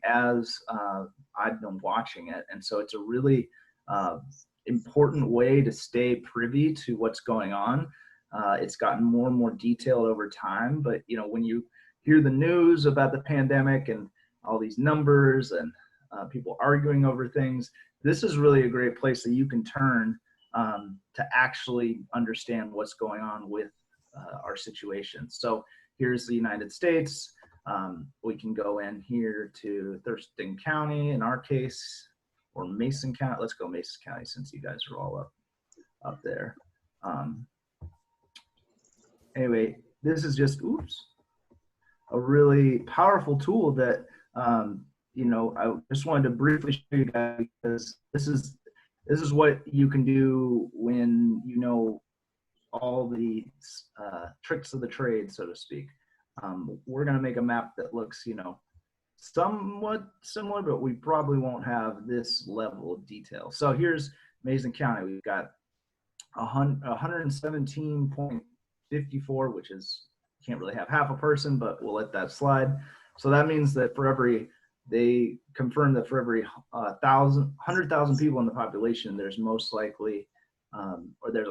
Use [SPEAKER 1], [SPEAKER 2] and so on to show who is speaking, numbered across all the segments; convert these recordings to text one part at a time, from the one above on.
[SPEAKER 1] going as I've been watching it. And so it's a really important way to stay privy to what's going on. It's gotten more and more detailed over time, but you know, when you hear the news about the pandemic and all these numbers and people arguing over things, this is really a great place that you can turn to actually understand what's going on with our situation. So here's the United States. We can go in here to Thurston County in our case, or Mason County. Let's go Mason County since you guys are all up there. Anyway, this is just, a really powerful tool that, you know, I just wanted to briefly show you guys, because this is what you can do when you know all the tricks of the trade, so to speak. We're going to make a map that looks, you know, somewhat similar, but we probably won't have this level of detail. So here's Mason County. We've got 117.54, which is, can't really have half a person, but we'll let that slide. So that means that for every, they confirm that for every 100,000 people in the population, there's most likely, or there's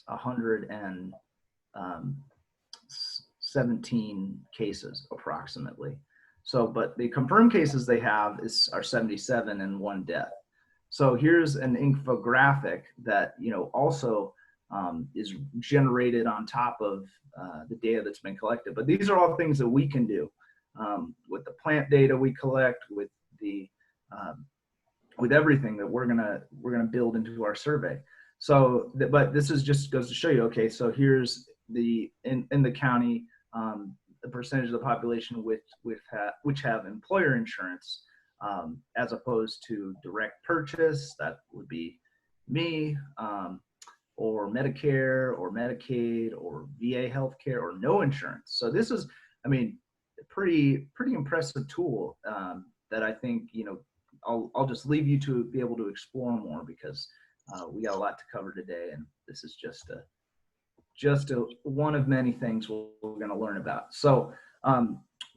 [SPEAKER 1] 117 cases approximately. So, but the confirmed cases they have are 77 and 1 death. So here's an infographic that, you know, also is generated on top of the data that's been collected. But these are all things that we can do with the plant data we collect, with the with everything that we're gonna build into our survey. So, but this is just goes to show you. Okay, so here's the in the county the percentage of the population which have employer insurance as opposed to direct purchase. That would be me. Or Medicare or Medicaid or VA healthcare or no insurance. So this is, I mean, a pretty impressive tool that I think, you know, I'll just leave you to be able to explore more, because we got a lot to cover today, and this is just one of many things we're going to learn about. So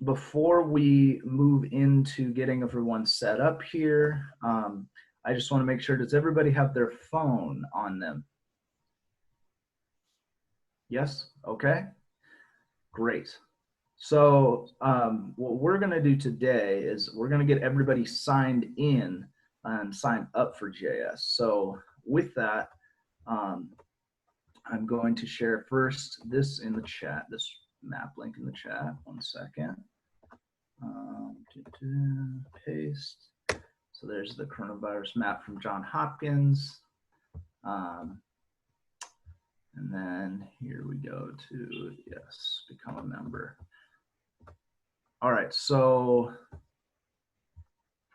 [SPEAKER 1] before we move into getting everyone set up here, I just want to make sure, does everybody have their phone on them? Yes? Okay, great. So what we're gonna do today is we're gonna get everybody signed in and signed up for GIS. So with that, I'm going to share first this in the chat, this map link in the chat. 1 second. Paste. So there's the coronavirus map from Johns Hopkins. And then here we go to, yes, become a member. All right, so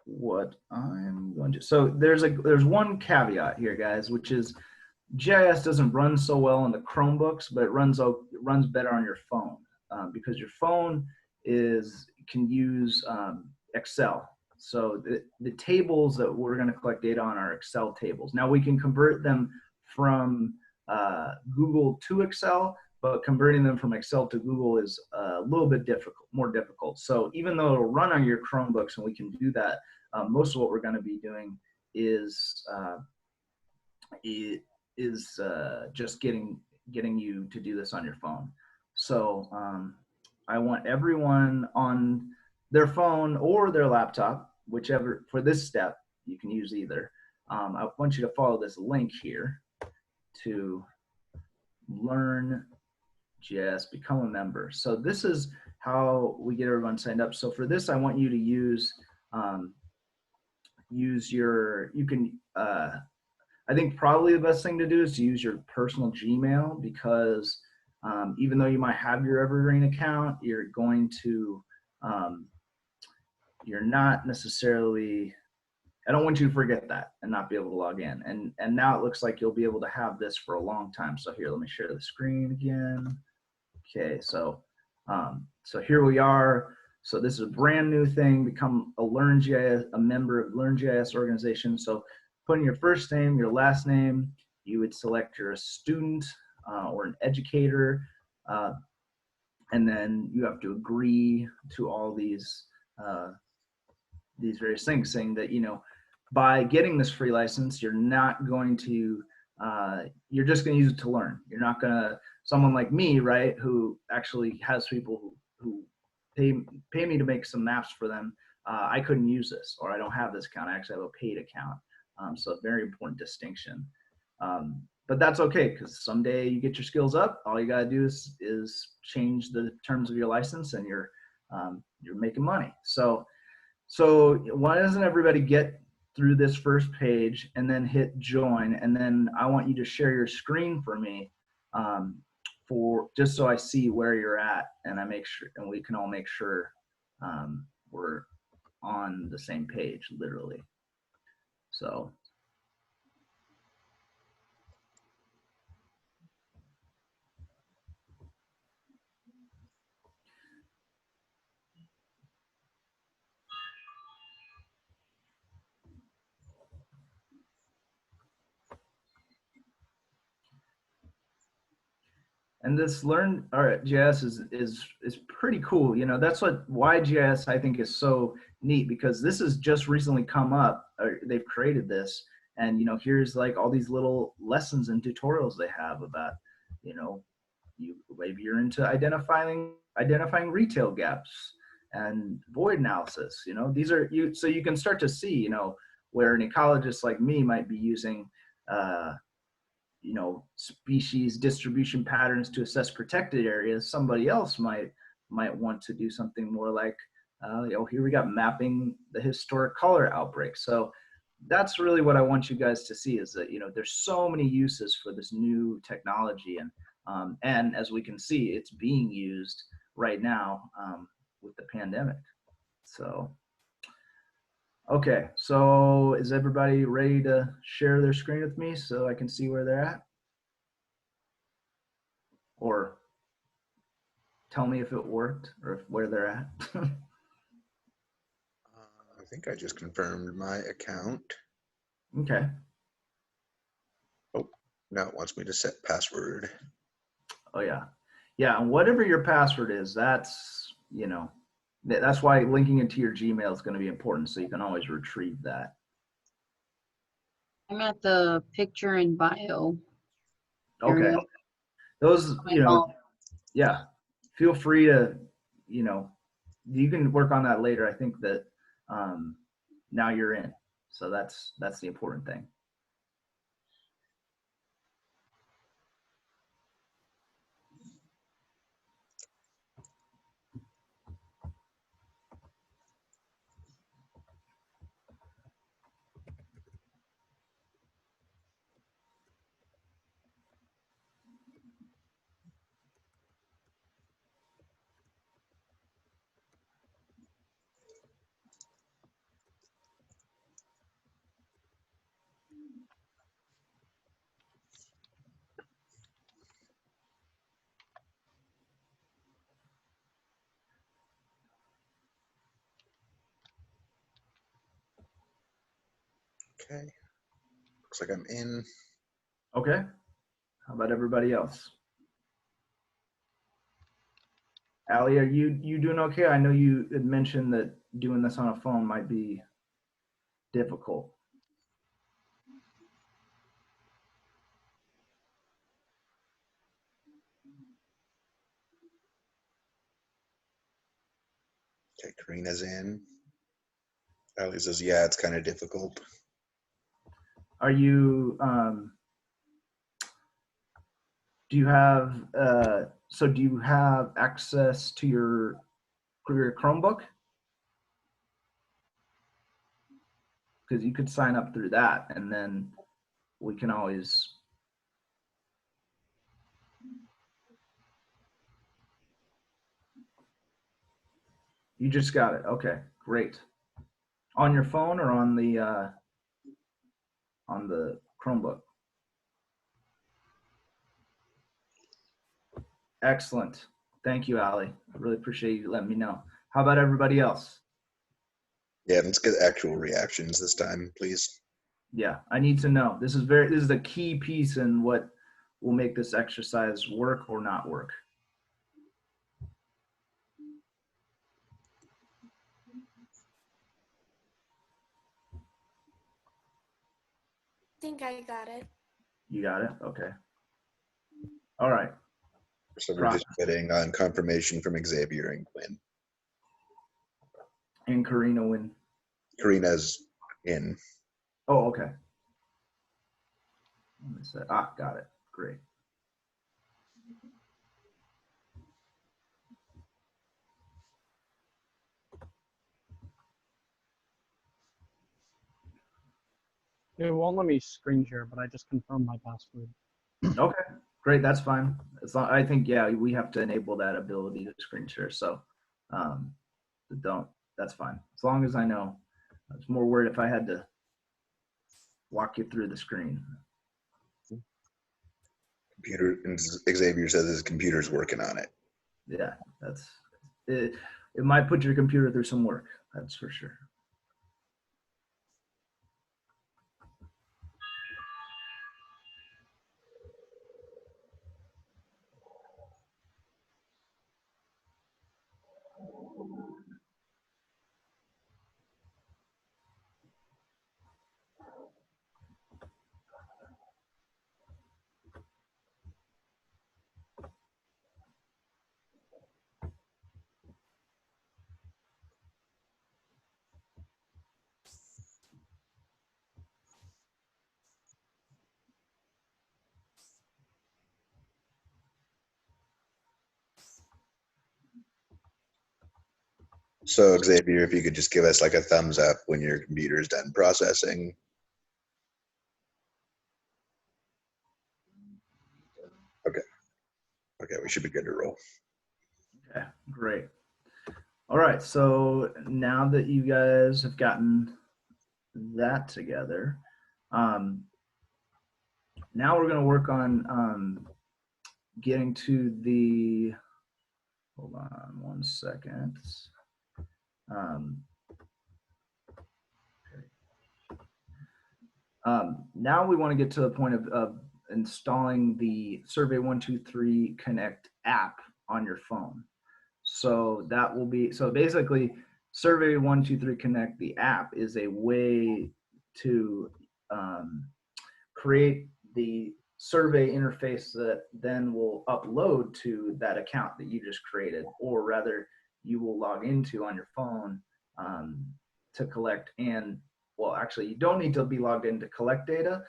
[SPEAKER 1] what I'm going to, so there's one caveat here, guys, which is GIS doesn't run so well on the Chromebooks, but it runs better on your phone because your phone can use Excel. So the tables that we're going to collect data on are Excel tables. Now we can convert them from Google to Excel, but converting them from Excel to Google is a little bit more difficult. So even though it'll run on your Chromebooks and we can do that, most of what we're going to be doing is just getting you to do this on your phone. So I want everyone on their phone or their laptop, whichever, for this step, you can use either. I want you to follow this link here to learn GIS, become a member. So this is how we get everyone signed up. So for this, I want you to use I think probably the best thing to do is to use your personal Gmail, because even though you might have your Evergreen account, you're going to, you're not necessarily, I don't want you to forget that and not be able to log in. And now it looks like you'll be able to have this for a long time. So here, let me share the screen again. Okay, so here we are. So this is a brand new thing, become a member of LearnGIS organization. So put in your first name, your last name, you would select you're a student or an educator, and then you have to agree to all these these various things, saying that, you know, by getting this free license, you're not going to, you're just going to use it to learn. You're not going to, someone like me, right, who actually has people who pay me to make some maps for them. I couldn't use this, or I don't have this account. I actually have a paid account. So a very important distinction. But that's okay, because someday you get your skills up. All you got to do is change the terms of your license, and you're making money. So why doesn't everybody get through this first page and then hit join, and then I want you to share your screen for me, for just so I see where you're at, and I make sure, and we can all make sure we're on the same page, literally. So. And this learn GIS is pretty cool. You know, that's why GIS I think is so neat, because this has just recently come up. They've created this, and you know, here's like all these little lessons and tutorials they have about, you know, maybe you're into identifying retail gaps and void analysis. You know, these are so you can start to see, you know, where an ecologist like me might be using you know, species distribution patterns to assess protected areas. Somebody else might want to do something more like, you know, here we got mapping the historic cholera outbreak. So that's really what I want you guys to see, is that, you know, there's so many uses for this new technology, and as we can see, it's being used right now with the pandemic. So, okay, so is everybody ready to share their screen with me so I can see where they're at? Or tell me if it worked or where they're at.
[SPEAKER 2] I think I just confirmed my account.
[SPEAKER 1] Okay.
[SPEAKER 2] Oh, now it wants me to set password.
[SPEAKER 1] Oh yeah. Yeah, and whatever your password is, that's, you know, that's why linking it to your Gmail is going to be important, so you can always retrieve that.
[SPEAKER 3] I'm at the picture and bio area.
[SPEAKER 1] Okay. Those, you know, yeah, feel free to, you know, you can work on that later. I think that now you're in. So that's the important thing.
[SPEAKER 2] Okay, looks like I'm in.
[SPEAKER 1] Okay. How about everybody else? Allie, are you doing okay? I know you had mentioned that doing this on a phone might be difficult.
[SPEAKER 2] Okay, Karina's in. Allie says, yeah, it's kind of difficult.
[SPEAKER 1] Are you, do you have, so do you have access to your Chromebook? Because you could sign up through that, and then we can always. You just got it. Okay, great. On your phone or on the Chromebook? Excellent. Thank you, Allie. I really appreciate you letting me know. How about everybody else?
[SPEAKER 2] Yeah, let's get actual reactions this time, please.
[SPEAKER 1] Yeah, I need to know. This is the key piece in what will make this exercise work or not work.
[SPEAKER 4] think I got it.
[SPEAKER 1] You got it? Okay. All right.
[SPEAKER 2] So we're just waiting on confirmation from Xavier and Quinn.
[SPEAKER 1] And Karina when?
[SPEAKER 2] Karina's in.
[SPEAKER 1] Oh, okay. Let me say, got it. Great.
[SPEAKER 5] It won't let me screen share, but I just confirmed my password.
[SPEAKER 1] Okay, great. That's fine. As long, I think, yeah, we have to enable that ability to screen share. So that's fine. As long as I know. I was more worried if I had to walk you through the screen.
[SPEAKER 2] Computer, and Xavier says his computer's working on it.
[SPEAKER 1] Yeah, that's it. It might put your computer through some work. That's for sure.
[SPEAKER 2] So Xavier, if you could just give us like a thumbs up when your computer is done processing. Okay. Okay, we should be good to roll.
[SPEAKER 1] Okay, great. All right, so now that you guys have gotten that together, now we're going to work on getting to the, hold on one second. Now we want to get to the point of installing the Survey123 Connect app on your phone. So that will be, so basically Survey123 Connect, the app, is a way to create the survey interface that then will upload to that account that you just created, or rather you will log into on your phone to collect. And well, actually you don't need to be logged in to collect data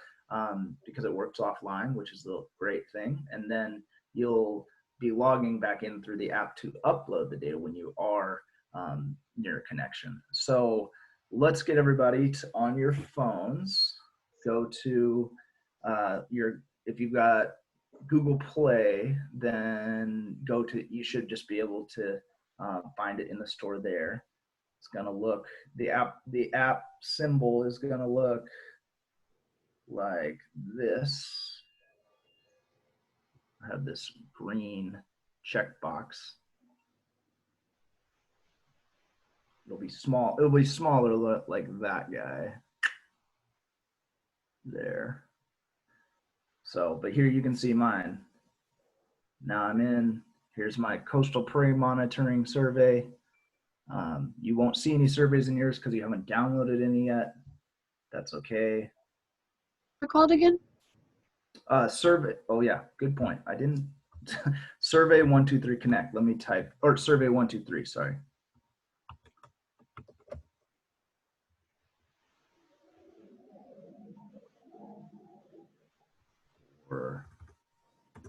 [SPEAKER 1] because it works offline, which is the great thing. And then you'll be logging back in through the app to upload the data when you are near a connection. So let's get everybody on your phones. Go to if you've got Google Play, then go to, you should just be able to find it in the store there. It's gonna look, the app symbol is gonna look like this. I have this green checkbox. It'll be small. It'll be smaller, look like that guy there. So, but here you can see mine. Now I'm in. Here's my coastal prey monitoring survey. You won't see any surveys in yours because you haven't downloaded any yet. That's okay.
[SPEAKER 3] They're called again?
[SPEAKER 1] Survey. Oh yeah, good point. I didn't. Survey123 Connect. Let me type, or Survey123. Sorry.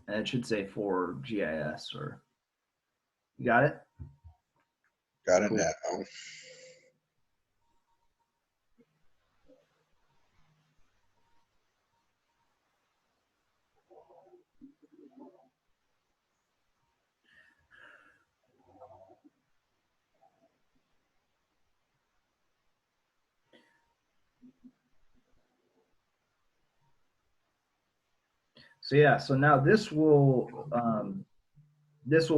[SPEAKER 1] And it should say for GIS, or you got it?
[SPEAKER 2] Got it
[SPEAKER 1] Cool.
[SPEAKER 2] now.
[SPEAKER 1] So yeah, so now this will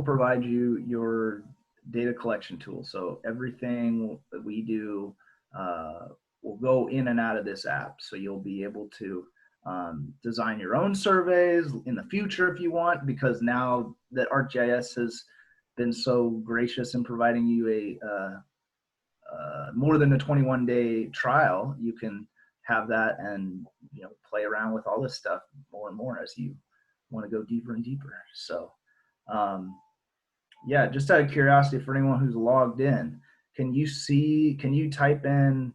[SPEAKER 1] provide you your data collection tool. So everything that we do will go in and out of this app. So you'll be able to design your own surveys in the future if you want, because now that ArcGIS has been so gracious in providing you a more than a 21-day trial, you can have that and, play around with all this stuff more and more as you want to go deeper and deeper. So, yeah, just out of curiosity for anyone who's logged in, can you type in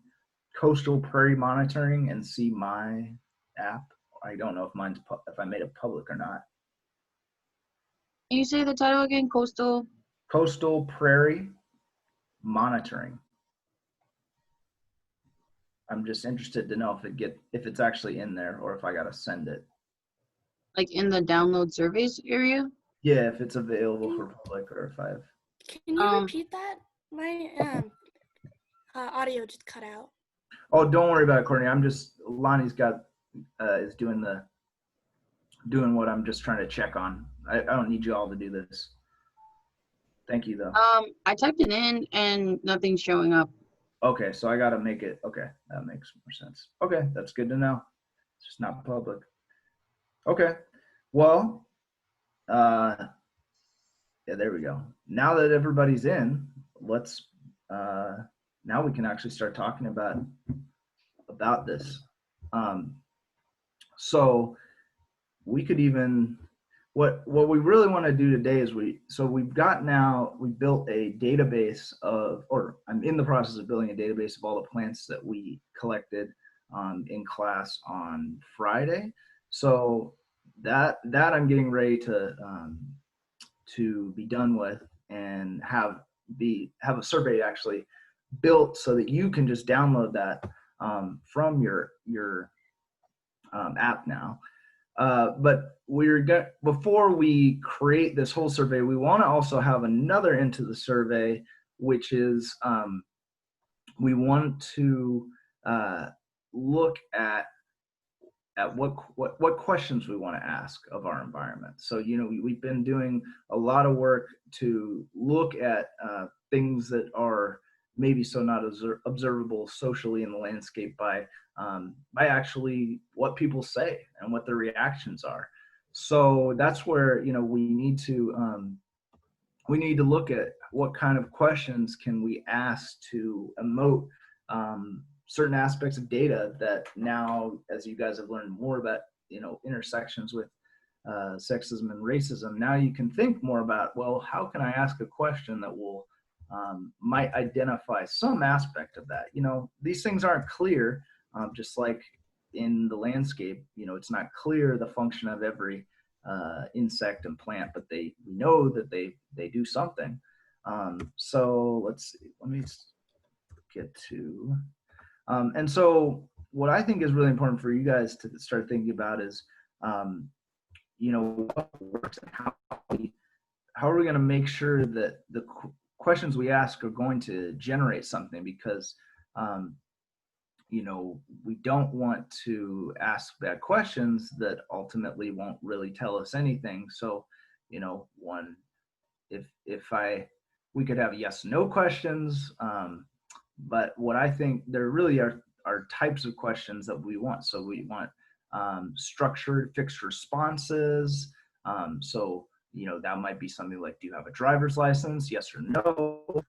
[SPEAKER 1] coastal prairie monitoring and see my app? I don't know if I made it public or not.
[SPEAKER 3] Can you say the title again?
[SPEAKER 1] Coastal prairie monitoring. I'm just interested to know if it's actually in there or if I gotta send it.
[SPEAKER 3] Like in the download surveys area?
[SPEAKER 1] Yeah, if it's available for public or if I've.
[SPEAKER 4] Can you repeat that? My audio just cut out.
[SPEAKER 1] Oh, don't worry about it, Courtney. Lonnie's is doing what I'm just trying to check on. I don't need you all to do this. Thank you though.
[SPEAKER 3] I typed it in and nothing's showing up.
[SPEAKER 1] Okay, so I gotta make it, okay, that makes more sense. Okay, that's good to know. It's just not public. Okay, well, yeah, there we go. Now that everybody's in, let's, now we can actually start talking about this. So we could even, what we really want to do today is we built a database I'm in the process of building a database of all the plants that we collected in class on Friday. So that I'm getting ready to be done with and have a survey actually built so that you can just download that from your app now. But before we create this whole survey, we want to also have another into the survey, which is we want to look at what questions we want to ask of our environment. So, we've been doing a lot of work to look at things that are maybe so not observable socially in the landscape by actually what people say and what their reactions are. So that's where we need to look at what kind of questions can we ask to emote certain aspects of data that now, as you guys have learned more about intersections with sexism and racism, now you can think more about, well, how can I ask a question that will might identify some aspect of that. These things aren't clear, just like in the landscape, it's not clear the function of every insect and plant, but we know that they do something. So let's see, let me get to, and so what I think is really important for you guys to start thinking about is, what works and how are we going to make sure that the questions we ask are going to generate something, because we don't want to ask bad questions that ultimately won't really tell us anything. So we could have yes no questions, but what I think there really are types of questions that we want. So we want structured fixed responses. So that might be something like, do you have a driver's license? Yes or no.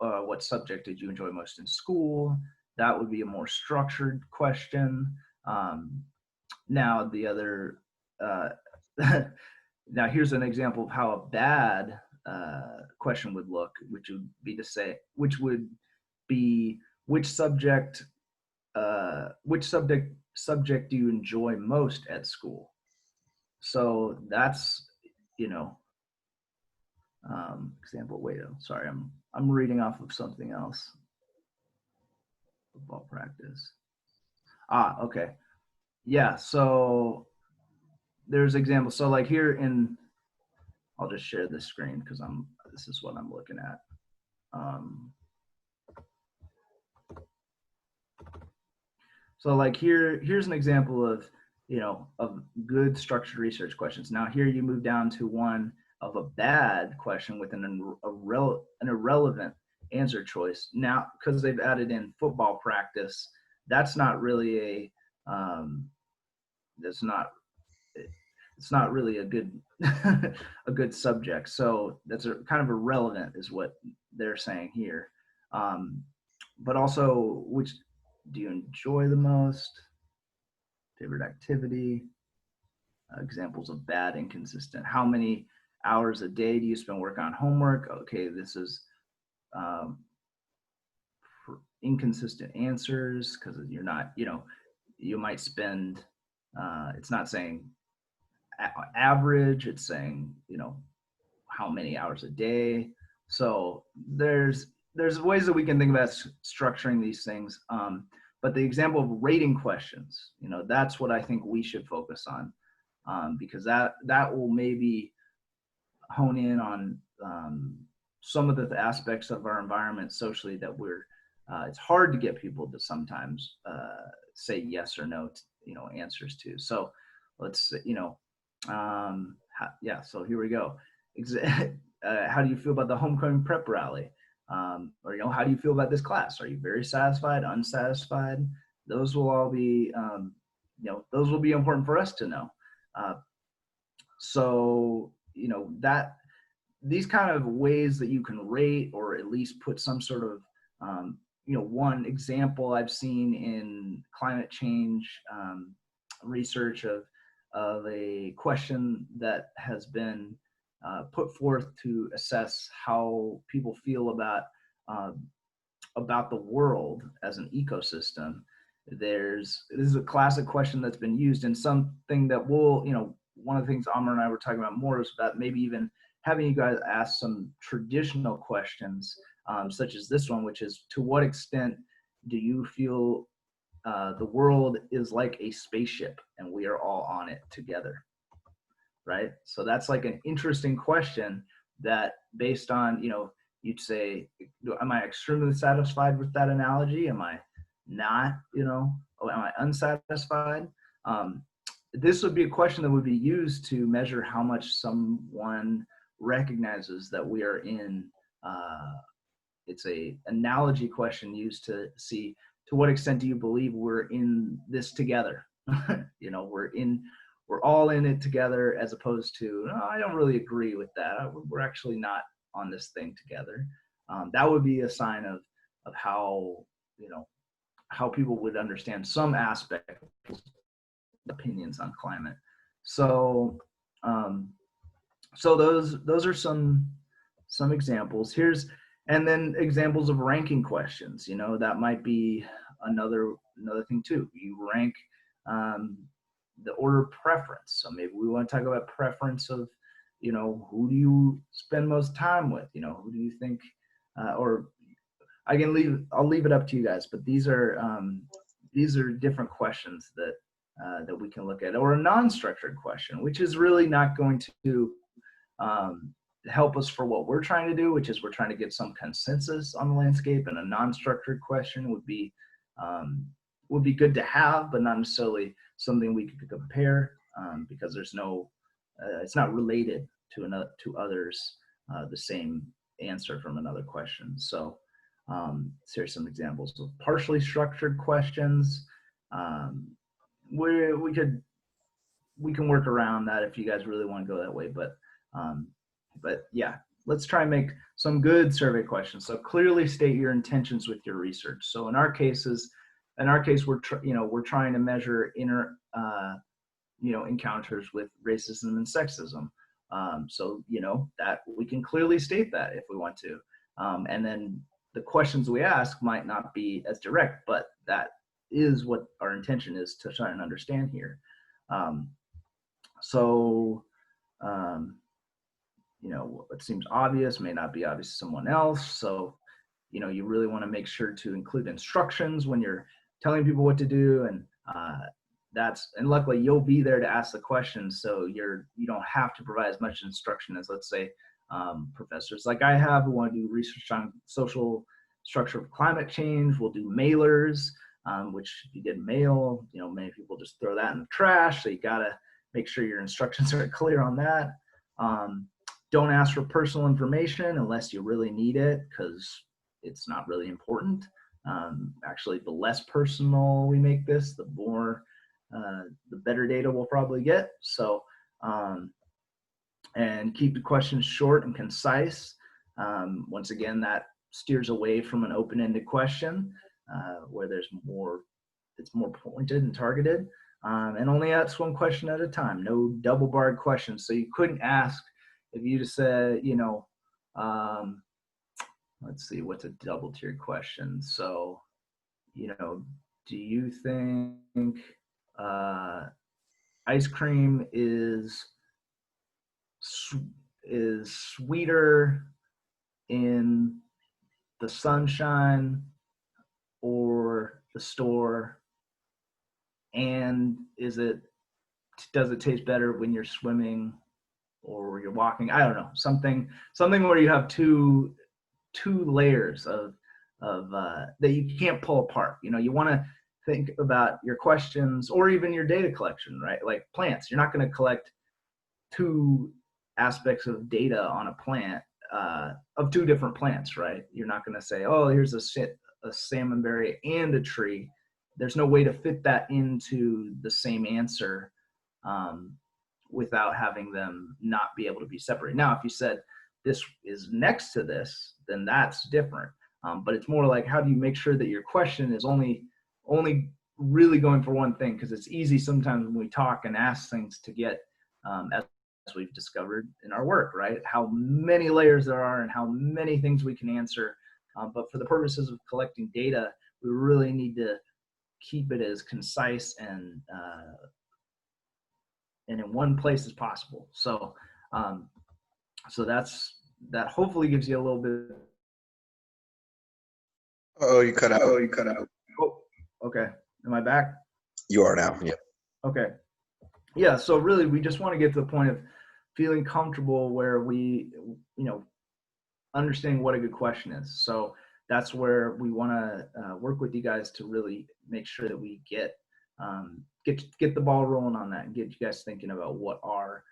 [SPEAKER 1] What subject did you enjoy most in school? That would be a more structured question. Now the other, now here's an example of how a bad question would look, which would be to say, which subject do you enjoy most at school? So that's, example, sorry, I'm reading off of something else. Football practice. Okay. Yeah, so there's examples. So like here I'll just share this screen because this is what I'm looking at. So like here's an example of, of good structured research questions. Now here you move down to one of a bad question with an irrelevant answer choice. Now, because they've added in football practice, that's not really it's not really a good a good subject. So that's kind of irrelevant is what they're saying here. But also do you enjoy the most? Favorite activity? Examples of bad, inconsistent. How many hours a day do you spend working on homework? Okay, this is for inconsistent answers because you're not, you might spend, it's not saying average, it's saying, how many hours a day. So there's ways that we can think about structuring these things. But the example of rating questions, that's what I think we should focus on, because that will maybe hone in on some of the aspects of our environment socially that it's hard to get people to sometimes say yes or no, answers to. So let's, yeah, so here we go. How do you feel about the homecoming prep rally? Or, how do you feel about this class? Are you very satisfied, unsatisfied? Those will all be, those will be important for us to know. So, that these kind of ways that you can rate or at least put some sort of, one example I've seen in climate change research of a question that has been put forth to assess how people feel about the world as an ecosystem. This is a classic question that's been used, and something that will, one of the things Amr and I were talking about more is about maybe even having you guys ask some traditional questions, such as this one, which is, to what extent do you feel the world is like a spaceship and we are all on it together? Right? So that's like an interesting question that, based on, you'd say, am I extremely satisfied with that analogy? Am I not, am I unsatisfied? This would be a question that would be used to measure how much someone recognizes that we are in, it's a analogy question used to see, to what extent do you believe we're in this together? We're all in it together, as opposed to, no, I don't really agree with that. We're actually not on this thing together. That would be a sign of how, how people would understand some aspect of opinions on climate. So, so those are some examples. And then examples of ranking questions. That might be another thing too. You rank the order of preference. So maybe we want to talk about preference of, who do you spend most time with? Who do you think, or I'll leave it up to you guys, but these are different questions that we can look at, or a non-structured question, which is really not going to help us for what we're trying to do, which is we're trying to get some consensus on the landscape. And a non-structured question would be good to have, but not necessarily something we could compare, because there's no, it's not related to others, the same answer from another question. So here's some examples of partially structured questions. We can work around that if you guys really want to go that way, but yeah, let's try and make some good survey questions. So clearly state your intentions with your research. So in our case, we're trying to measure encounters with racism and sexism. So that we can clearly state that if we want to. And then the questions we ask might not be as direct, but that is what our intention is to try and understand here. What seems obvious may not be obvious to someone else. So, you really want to make sure to include instructions when you're telling people what to do. And and luckily you'll be there to ask the questions. So you don't have to provide as much instruction as, let's say, professors like I have who want to do research on social structure of climate change. We'll do mailers, which if you get mail, many people just throw that in the trash. So you got to make sure your instructions are clear on that. Don't ask for personal information unless you really need it, because it's not really important. Actually, the less personal we make this, the better data we'll probably get. So, and keep the questions short and concise. Once again, that steers away from an open-ended question. where there's more, it's more pointed and targeted, and only ask one question at a time. No double barred questions. So you couldn't ask if you just said, you know, let's see, what's a double tiered question? So, you know, do you think ice cream is sweeter in the sunshine or the store, and does it taste better when you're swimming or you're walking? I don't know, something where you have two layers of that you can't pull apart. You know, you want to think about your questions or even your data collection, right? Like plants, you're not going to collect two aspects of data on a plant of two different plants, right? You're not going to say, oh, here's a salmonberry and a tree. There's no way to fit that into the same answer without having them not be able to be separated. Now, if you said this is next to this, then that's different. But it's more like, how do you make sure that your question is only really going for one thing? Because it's easy sometimes when we talk and ask things to get, as we've discovered in our work, right? How many layers there are and how many things we can answer. But for the purposes of collecting data, we really need to keep it as concise and in one place as possible. So, so that hopefully gives you a little bit.
[SPEAKER 2] Oh, you cut out. Oh, you cut out.
[SPEAKER 1] Oh, okay. Am I back?
[SPEAKER 2] You are now. Yeah.
[SPEAKER 1] Okay. Yeah. So really, we just want to get to the point of feeling comfortable where we, you know, understanding what a good question is. So that's where we want to work with you guys to really make sure that we get the ball rolling on that and get you guys thinking about what are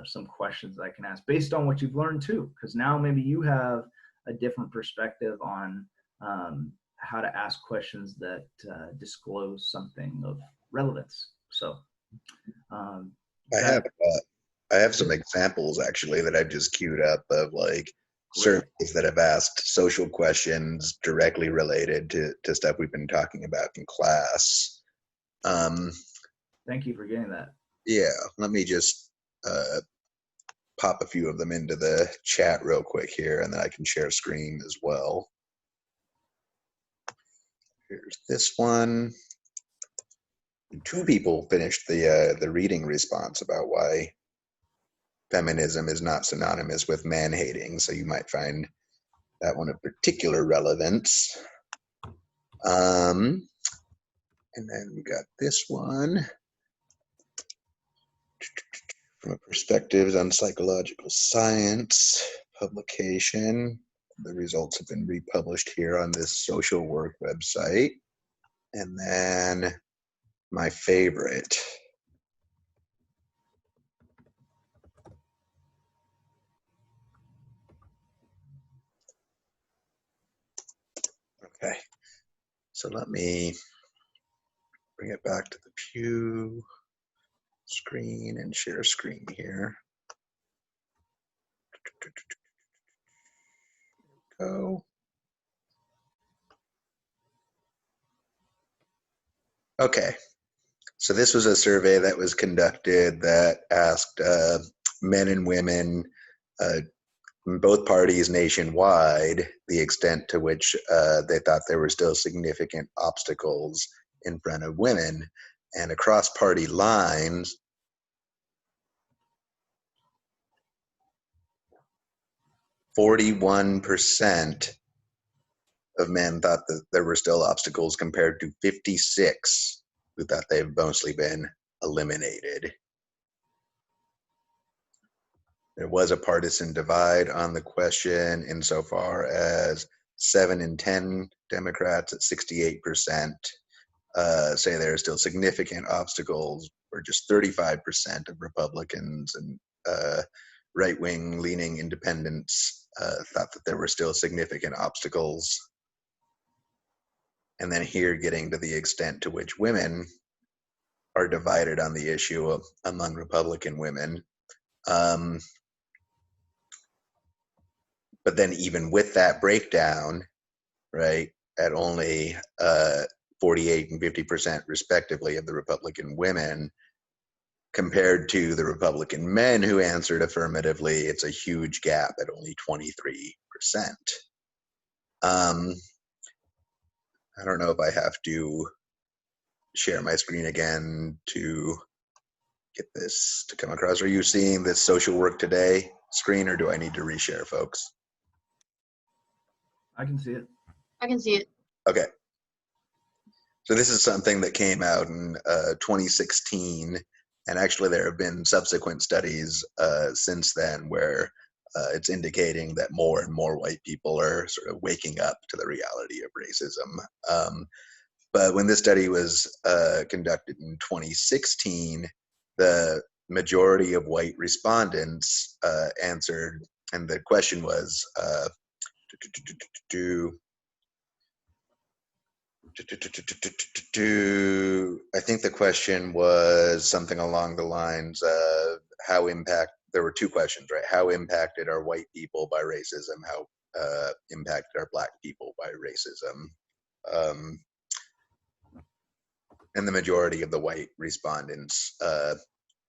[SPEAKER 1] some questions that I can ask based on what you've learned too. Because now maybe you have a different perspective on how to ask questions that disclose something of relevance. So
[SPEAKER 2] I have some examples actually that I've just queued up of like surveys that have asked social questions directly related to stuff we've been talking about in class.
[SPEAKER 1] Thank you for getting that.
[SPEAKER 2] Yeah, let me just pop a few of them into the chat real quick here, and then I can share screen as well. Here's this one. 2 people finished the reading response about why feminism is not synonymous with man-hating, so you might find that one of particular relevance. And then we got this one. From a perspectives on psychological science publication. The results have been republished here on this social work website. And then my favorite. Okay, so let me bring it back to the Pew screen and share screen here. Go. Okay, so this was a survey that was conducted that asked men and women, both parties nationwide, the extent to which they thought there were still significant obstacles in front of women. And across party lines, 41% of men thought that there were still obstacles compared to 56 who thought they've mostly been eliminated. There was a partisan divide on the question insofar as 7 in 10 Democrats at 68% say there are still significant obstacles, or just 35% of Republicans and right-wing leaning independents thought that there were still significant obstacles. And then here getting to the extent to which women are divided on the issue among Republican women. But then even with that breakdown, right, at only 48 and 50% respectively of the Republican women, compared to the Republican men who answered affirmatively, it's a huge gap at only 23%. I don't know if I have to share my screen again to get this to come across. Are you seeing this social work today screen, or do I need to reshare, folks?
[SPEAKER 1] I can see it.
[SPEAKER 3] I can see it.
[SPEAKER 2] Okay. So this is something that came out in 2016, and actually there have been subsequent studies since then where it's indicating that more and more white people are sort of waking up to the reality of racism. But when this study was conducted in 2016, the majority of white respondents answered, and the question was, I think the question was something along the lines of there were two questions, right? How impacted are white people by racism? How impacted are black people by racism? And the majority of the white respondents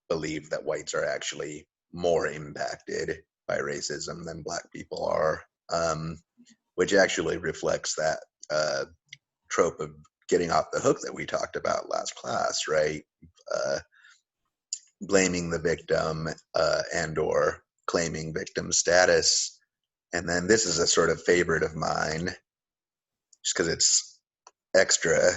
[SPEAKER 2] believe that whites are actually more impacted by racism than black people are, which actually reflects that trope of getting off the hook that we talked about last class, right? Blaming the victim and or claiming victim status. And then this is a sort of favorite of mine, just because it's extra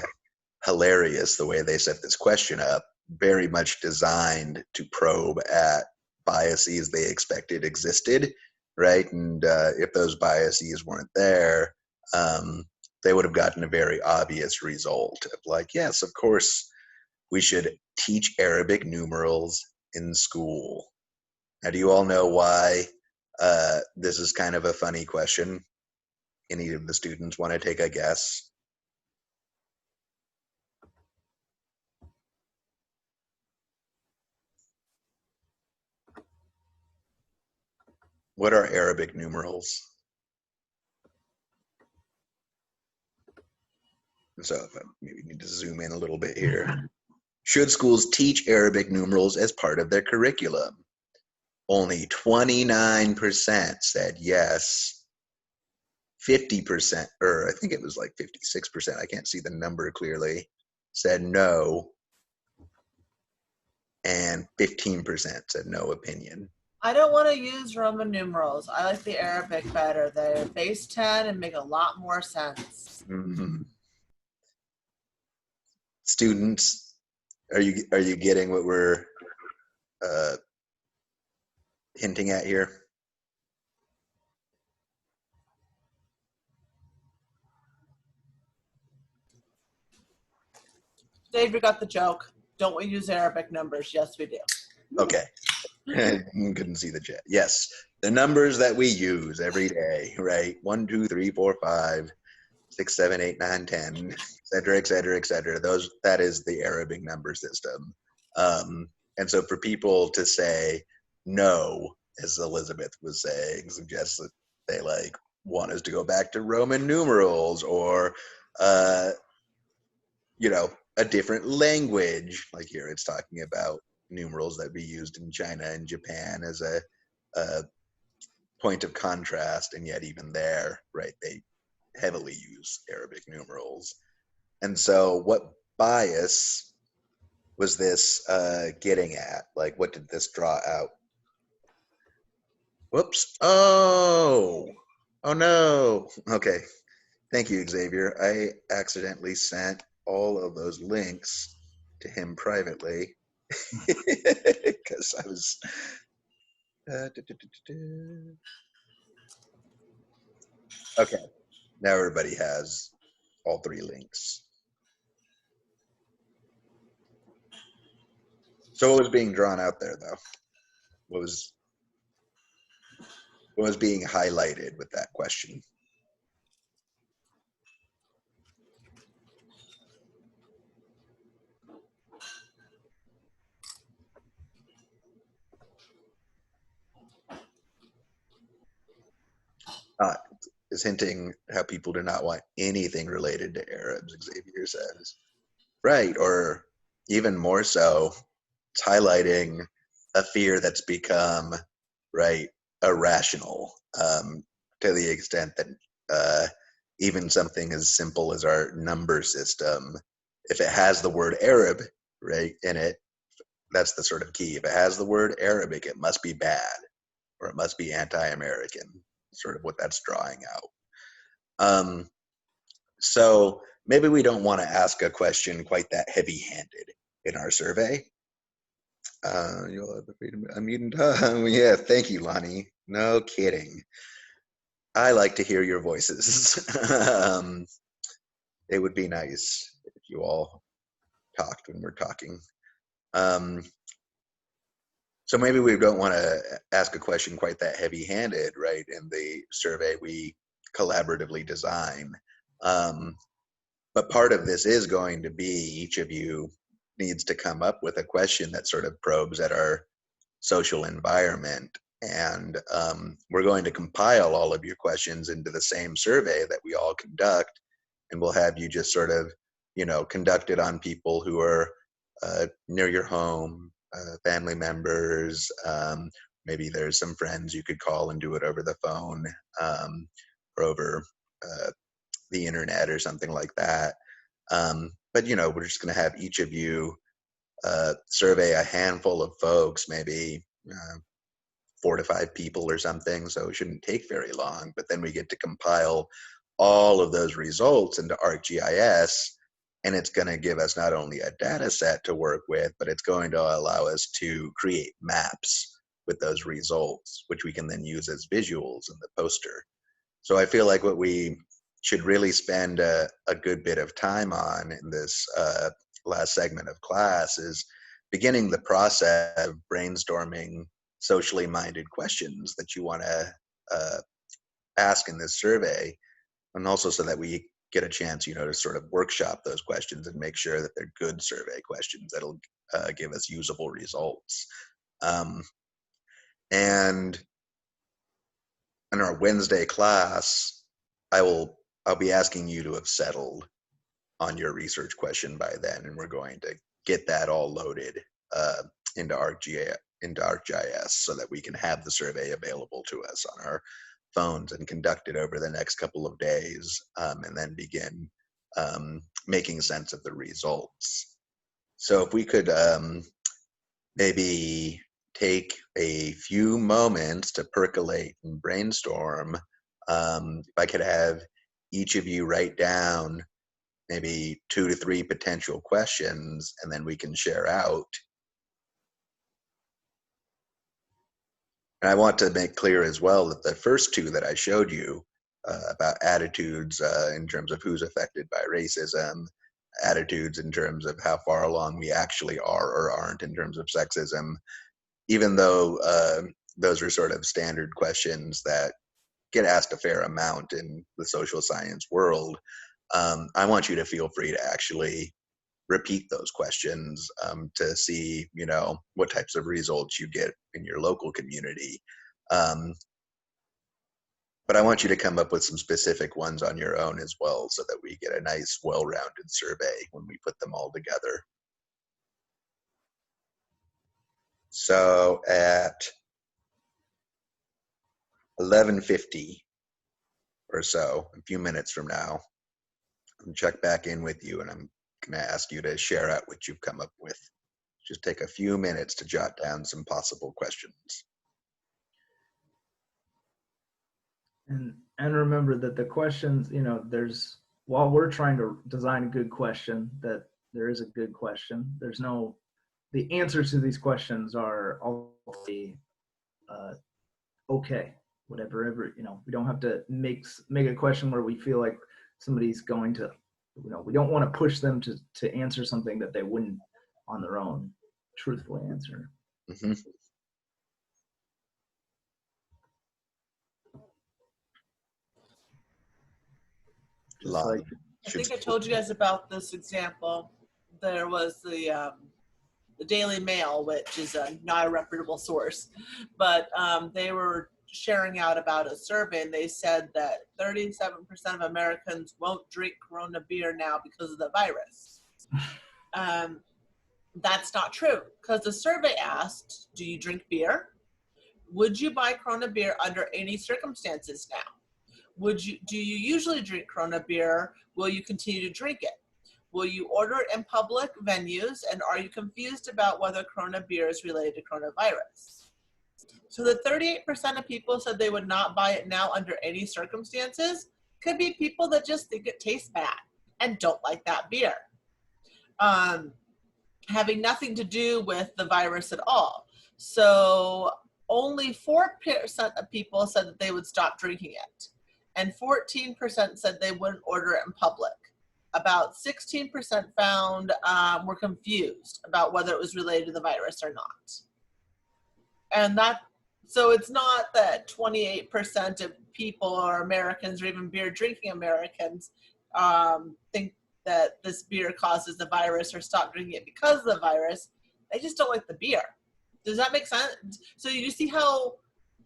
[SPEAKER 2] hilarious the way they set this question up, very much designed to probe at biases they expected existed, right? And if those biases weren't there, they would have gotten a very obvious result of like, yes, of course, we should teach Arabic numerals in school. Now, do you all know why this is kind of a funny question? Any of the students want to take a guess? What are Arabic numerals? So if I maybe need to zoom in a little bit here. Should schools teach Arabic numerals as part of their curriculum? Only 29% said yes. 50%, or I think it was like 56%, I can't see the number clearly, said no. And 15% said no opinion.
[SPEAKER 6] I don't want to use Roman numerals. I like the Arabic better. They're base 10 and make a lot more sense.
[SPEAKER 2] Mm-hmm. Students, are you getting what we're hinting at here?
[SPEAKER 6] Dave, you got the joke. Don't we use Arabic numbers? Yes, we do.
[SPEAKER 2] Okay. Couldn't see the chat. Yes, the numbers that we use every day, right? 1, 2, 3, 4, 5, 6, 7, 8, 9, 10, et cetera, et cetera, et cetera. That is the Arabic number system. And so for people to say no, as Elizabeth was saying, suggests that they like want us to go back to Roman numerals or a different language. Like here it's talking about numerals that be used in China and Japan as a point of contrast, and yet even there, right, they heavily use Arabic numerals. And so what bias was this getting at? Like, what did this draw out? Whoops. Oh no. Okay. Thank you, Xavier. I accidentally sent all of those links to him privately because I was okay. Now everybody has all three links. So what was being drawn out there, though? What was being highlighted with that question? is hinting how people do not want anything related to Arabs, Xavier says. Right, or even more so, it's highlighting a fear that's become, right, irrational, to the extent that even something as simple as our number system, if it has the word Arab, right, in it, that's the sort of key. If it has the word Arabic, it must be bad, or it must be anti-American, sort of what that's drawing out. So maybe we don't want to ask a question quite that heavy-handed in our survey. You'll have the freedom to unmute. Yeah, thank you, Lonnie. No kidding. I like to hear your voices. It would be nice if you all talked when we're talking. So maybe we don't want to ask a question quite that heavy-handed, right? In the survey we collaboratively design. But part of this is going to be each of you needs to come up with a question that sort of probes at our social environment. And we're going to compile all of your questions into the same survey that we all conduct. And we'll have you just sort of, conduct it on people who are near your home, family members. Maybe there's some friends you could call and do it over the phone, or over the internet or something like that. But we're just going to have each of you survey a handful of folks, maybe 4 to 5 people or something. So it shouldn't take very long. But then we get to compile all of those results into ArcGIS, and it's going to give us not only a data set to work with, but it's going to allow us to create maps with those results, which we can then use as visuals in the poster. So I feel like what we should really spend a good bit of time on in this last segment of class is beginning the process of brainstorming socially minded questions that you want to ask in this survey, and also so that we get a chance, to sort of workshop those questions and make sure that they're good survey questions that'll give us usable results. And in our Wednesday class, I'll be asking you to have settled on your research question by then, and we're going to get that all loaded into ArcGIS so that we can have the survey available to us on our phones and conduct it over the next couple of days, and then begin making sense of the results. So if we could maybe take a few moments to percolate and brainstorm. If I could have each of you write down maybe 2 to 3 potential questions, and then we can share out. And I want to make clear as well that the first 2 that I showed you about attitudes in terms of who's affected by racism, attitudes in terms of how far along we actually are or aren't in terms of sexism, even though those are sort of standard questions that get asked a fair amount in the social science world, I want you to feel free to actually repeat those questions to see, what types of results you get in your local community. But I want you to come up with some specific ones on your own as well, so that we get a nice, well-rounded survey when we put them all together. So at 11:50 or so, a few minutes from now, I'll check back in with you, and I'm going to ask you to share out what you've come up with. Just take a few minutes to jot down some possible questions.
[SPEAKER 1] And remember that the questions, while we're trying to design a good question, that there is a good question. The answers to these questions are all okay, whatever, we don't have to make a question where we feel like somebody's going to, we don't want to push them to answer something that they wouldn't on their own truthfully answer.
[SPEAKER 2] Mm-hmm.
[SPEAKER 1] Like,
[SPEAKER 6] I think I told you guys about this example. There was the Daily Mail, which is not a reputable source, but they were sharing out about a survey, and they said that 37% of Americans won't drink Corona beer now because of the virus. That's not true, because the survey asked, do you drink beer? Would you buy Corona beer under any circumstances now? Do you usually drink Corona beer? Will you continue to drink it? Will you order it in public venues? And are you confused about whether Corona beer is related to coronavirus? So the 38% of people said they would not buy it now under any circumstances. Could be people that just think it tastes bad and don't like that beer. Having nothing to do with the virus at all. So only 4% of people said that they would stop drinking it. And 14% said they wouldn't order it in public. About 16% found were confused about whether it was related to the virus or not. And so it's not that 28% of people or Americans or even beer drinking Americans think that this beer causes the virus or stop drinking it because of the virus. They just don't like the beer. Does that make sense? So you see how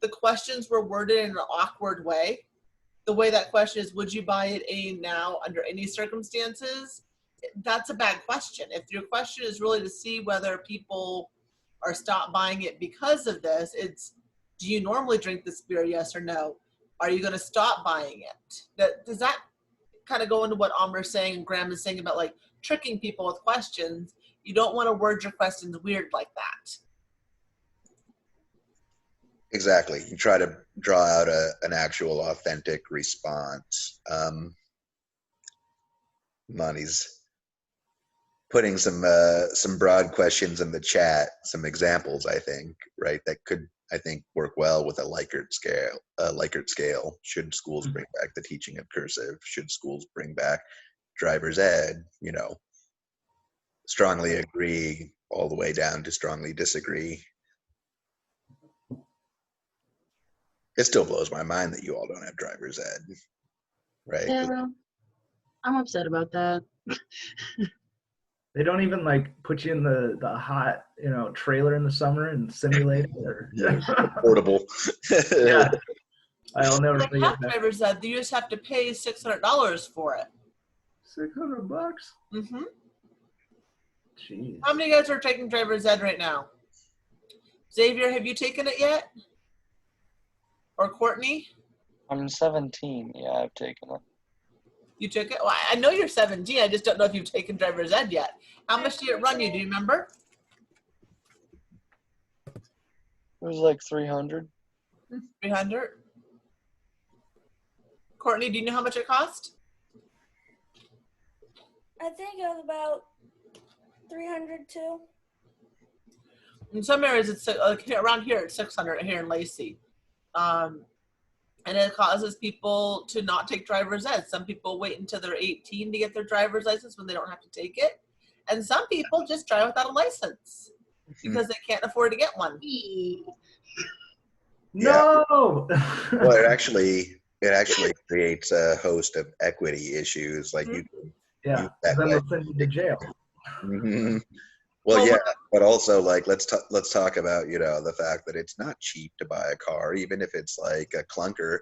[SPEAKER 6] the questions were worded in an awkward way? The way that question is, would you buy it now under any circumstances? That's a bad question. If your question is really to see whether people are stop buying it because of this, it's, do you normally drink this beer, yes or no? Are you going to stop buying it? Does that kind of go into what Amr's saying and Graham is saying about like tricking people with questions? You don't want to word your questions weird like that.
[SPEAKER 2] Exactly. You try to draw out an actual authentic response. Monty's putting some broad questions in the chat, some examples, I think, right, that could, I think, work well with a Likert scale. Should schools bring back the teaching of cursive? Should schools bring back driver's ed? You know, strongly agree all the way down to strongly disagree. It still blows my mind that you all don't have driver's ed, right?
[SPEAKER 3] Yeah, I'm upset about that.
[SPEAKER 1] They don't even like put you in the hot, trailer in the summer and simulate it. Or...
[SPEAKER 2] Portable.
[SPEAKER 1] Yeah. I'll never
[SPEAKER 6] They
[SPEAKER 1] forget
[SPEAKER 6] have
[SPEAKER 1] that.
[SPEAKER 6] driver's ed. You just have to pay $600 for it.
[SPEAKER 1] $600?
[SPEAKER 6] Mm-hmm.
[SPEAKER 1] Jeez.
[SPEAKER 6] How many of you guys are taking driver's ed right now? Xavier, have you taken it yet? Or Courtney?
[SPEAKER 7] I'm 17. Yeah, I've taken it.
[SPEAKER 6] You took it? Well, I know you're 17. I just don't know if you've taken driver's ed yet. How much did it run you? Do you remember?
[SPEAKER 7] It was like 300.
[SPEAKER 6] 300. Courtney, do you know how much it cost?
[SPEAKER 4] I think it was about 300 too.
[SPEAKER 6] In some areas, it's like around here, it's 600 here in Lacey. And it causes people to not take driver's ed. Some people wait until they're 18 to get their driver's license when they don't have to take it. And some people just drive without a license because they can't afford to get one.
[SPEAKER 1] No!
[SPEAKER 2] Well, it actually creates a host of equity issues. Like you
[SPEAKER 1] Yeah, then they'll send you to jail.
[SPEAKER 2] Mm-hmm. Well, yeah, but also like let's talk about the fact that it's not cheap to buy a car, even if it's like a clunker.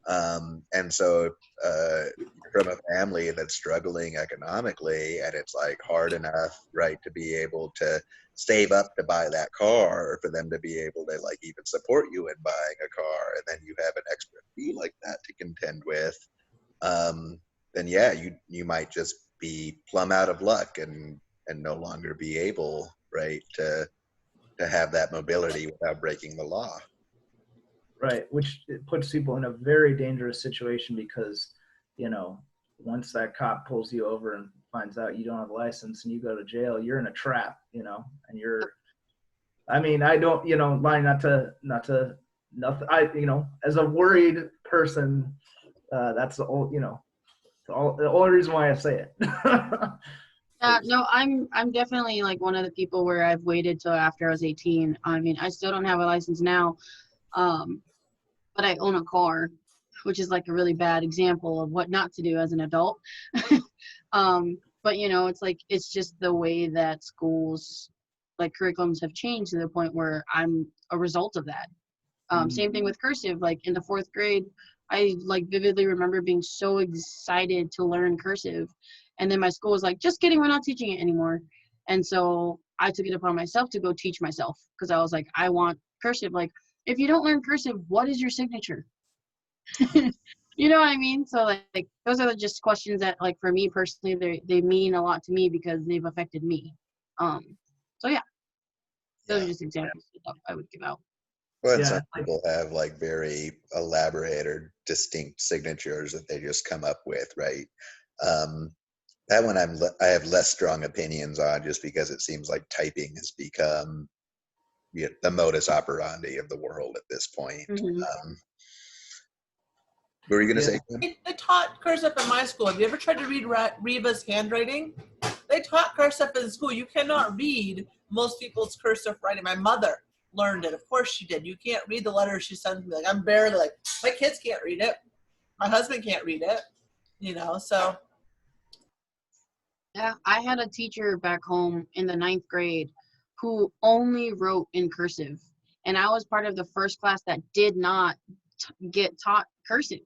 [SPEAKER 2] And so you're from a family that's struggling economically, and it's like hard enough, right, to be able to save up to buy that car, or for them to be able to like even support you in buying a car, and then you have an extra fee like that to contend with. Then yeah, you might just be plumb out of luck and no longer be able, right, to have that mobility without breaking the law.
[SPEAKER 1] Right, which it puts people in a very dangerous situation because, once that cop pulls you over and finds out you don't have a license and you go to jail, you're in a trap, and I don't, lying nothing, as a worried person, that's the only reason why I say it.
[SPEAKER 3] No, I'm definitely like one of the people where I've waited till after I was 18. I mean, I still don't have a license now, but I own a car, which is like a really bad example of what not to do as an adult. But it's just the way that schools, like curriculums have changed to the point where I'm a result of that. Same thing with cursive. Like in the 4th grade, I like vividly remember being so excited to learn cursive. And then my school was like, just kidding, we're not teaching it anymore. And so I took it upon myself to go teach myself because I was like, I want cursive. Like, if you don't learn cursive, what is your signature? You know what I mean? So like those are just questions that like for me personally, they mean a lot to me because they've affected me. So yeah, those are just examples that I would give out.
[SPEAKER 2] Well, and
[SPEAKER 1] Yeah,
[SPEAKER 2] some people have like very elaborate or distinct signatures that they just come up with, right? That one I have less strong opinions on, just because it seems like typing has become the modus operandi of the world at this point.
[SPEAKER 3] Mhm.
[SPEAKER 2] What were you going to
[SPEAKER 1] Yeah.
[SPEAKER 2] say?
[SPEAKER 6] They taught cursive in my school. Have you ever tried to read Reva's handwriting? They taught cursive in school. You cannot read most people's cursive writing. My mother learned it. Of course she did. You can't read the letters she sends me. Like, I'm barely like, my kids can't read it. My husband can't read it. You know, so.
[SPEAKER 3] Yeah, I had a teacher back home in the 9th grade who only wrote in cursive. And I was part of the first class that did not get taught cursive.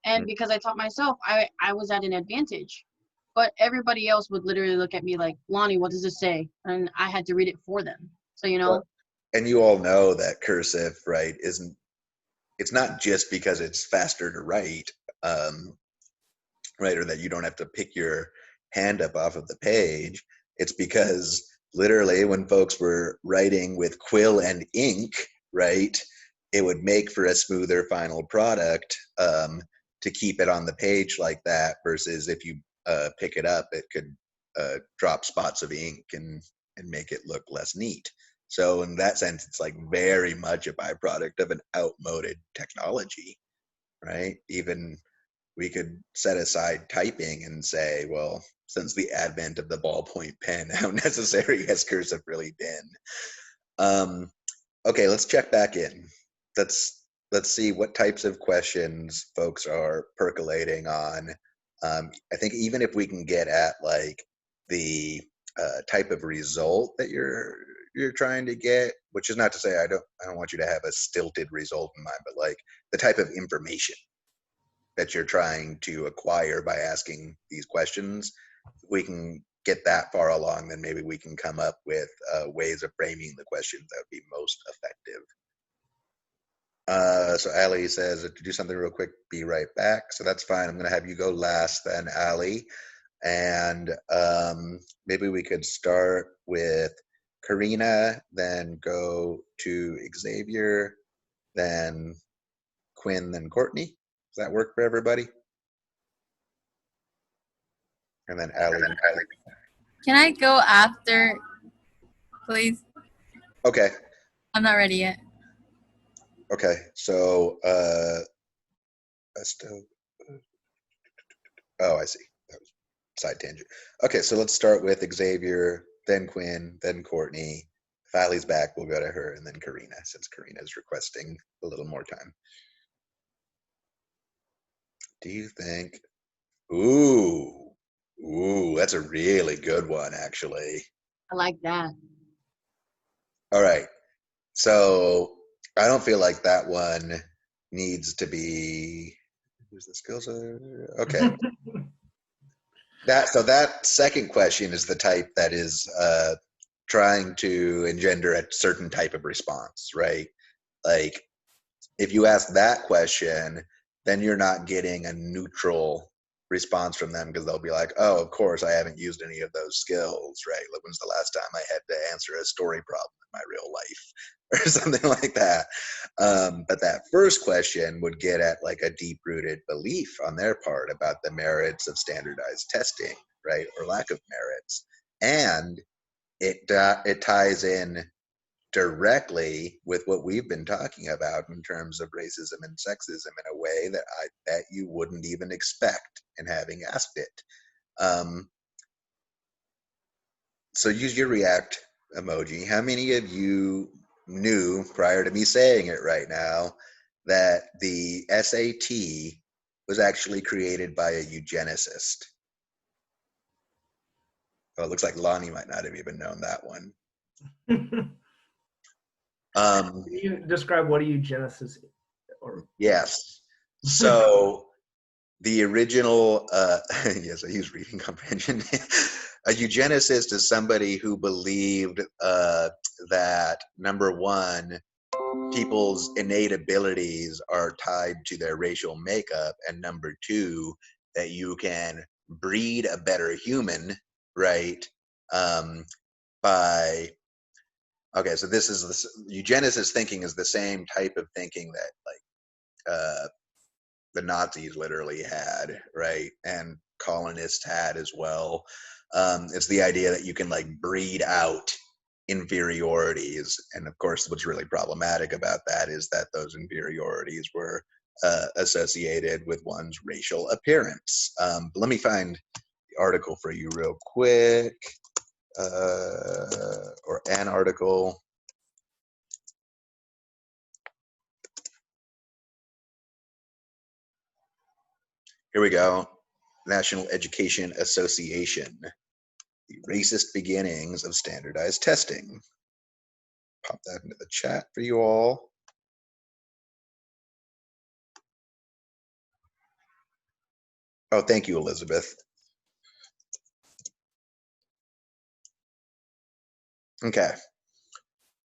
[SPEAKER 3] And because I taught myself, I was at an advantage. But everybody else would literally look at me like, Lonnie, what does this say? And I had to read it for them. So, you know.
[SPEAKER 2] Well, and you all know that cursive, right, it's not just because it's faster to write, right, or that you don't have to pick your hand up off of the page. It's because literally when folks were writing with quill and ink, right, it would make for a smoother final product, to keep it on the page like that, versus if you pick it up, it could drop spots of ink and make it look less neat. So in that sense, it's like very much a byproduct of an outmoded technology, right? Even we could set aside typing and say, well, since the advent of the ballpoint pen, how necessary has cursive really been? Okay, let's check back in. Let's see what types of questions folks are percolating on. I think even if we can get at like the type of result that you're trying to get, which is not to say I don't want you to have a stilted result in mind, but like the type of information that you're trying to acquire by asking these questions, we can get that far along, then maybe we can come up with ways of framing the questions that would be most effective. So Allie says to do something real quick, be right back. So that's fine. I'm going to have you go last then, Allie. And maybe we could start with Karina, then go to Xavier, then Quinn, then Courtney. Does that work for everybody? And then Allie.
[SPEAKER 8] Can I go after, please?
[SPEAKER 2] Okay.
[SPEAKER 8] I'm not ready yet.
[SPEAKER 2] Okay. So still. Oh, I see. That was side tangent. Okay, so let's start with Xavier, then Quinn, then Courtney. If Allie's back, we'll go to her, and then Karina, since Karina is requesting a little more time. Do you think? Ooh, that's a really good one, actually.
[SPEAKER 3] I like that.
[SPEAKER 2] All right. So I don't feel like that one needs to be. Who's the skills? Okay. That second question is the type that is trying to engender a certain type of response, right? Like if you ask that question, then you're not getting a neutral response from them, because they'll be like, oh, of course, I haven't used any of those skills, right? Like, when's the last time I had to answer a story problem in my real life or something like that? But that first question would get at like a deep-rooted belief on their part about the merits of standardized testing, right? Or lack of merits. And it ties in directly with what we've been talking about in terms of racism and sexism in a way that I bet you wouldn't even expect in having asked it. So use your react emoji. How many of you knew prior to me saying it right now that the SAT was actually created by a eugenicist? Oh, it looks like Lonnie might not have even known that one. Um,
[SPEAKER 1] Can you describe what a eugenicist or
[SPEAKER 2] yes. So the original, yes, I use reading comprehension. A eugenicist is somebody who believed that, number one, people's innate abilities are tied to their racial makeup, and number two, that you can breed a better human, right? By okay, so this is eugenicist thinking is the same type of thinking that the Nazis literally had, right? And colonists had as well. It's the idea that you can like breed out inferiorities. And of course, what's really problematic about that is that those inferiorities were associated with one's racial appearance. But let me find the article for you real quick, or an article. Here we go. National Education Association. The racist beginnings of standardized testing. Pop that into the chat for you all. Oh, thank you, Elizabeth. Okay.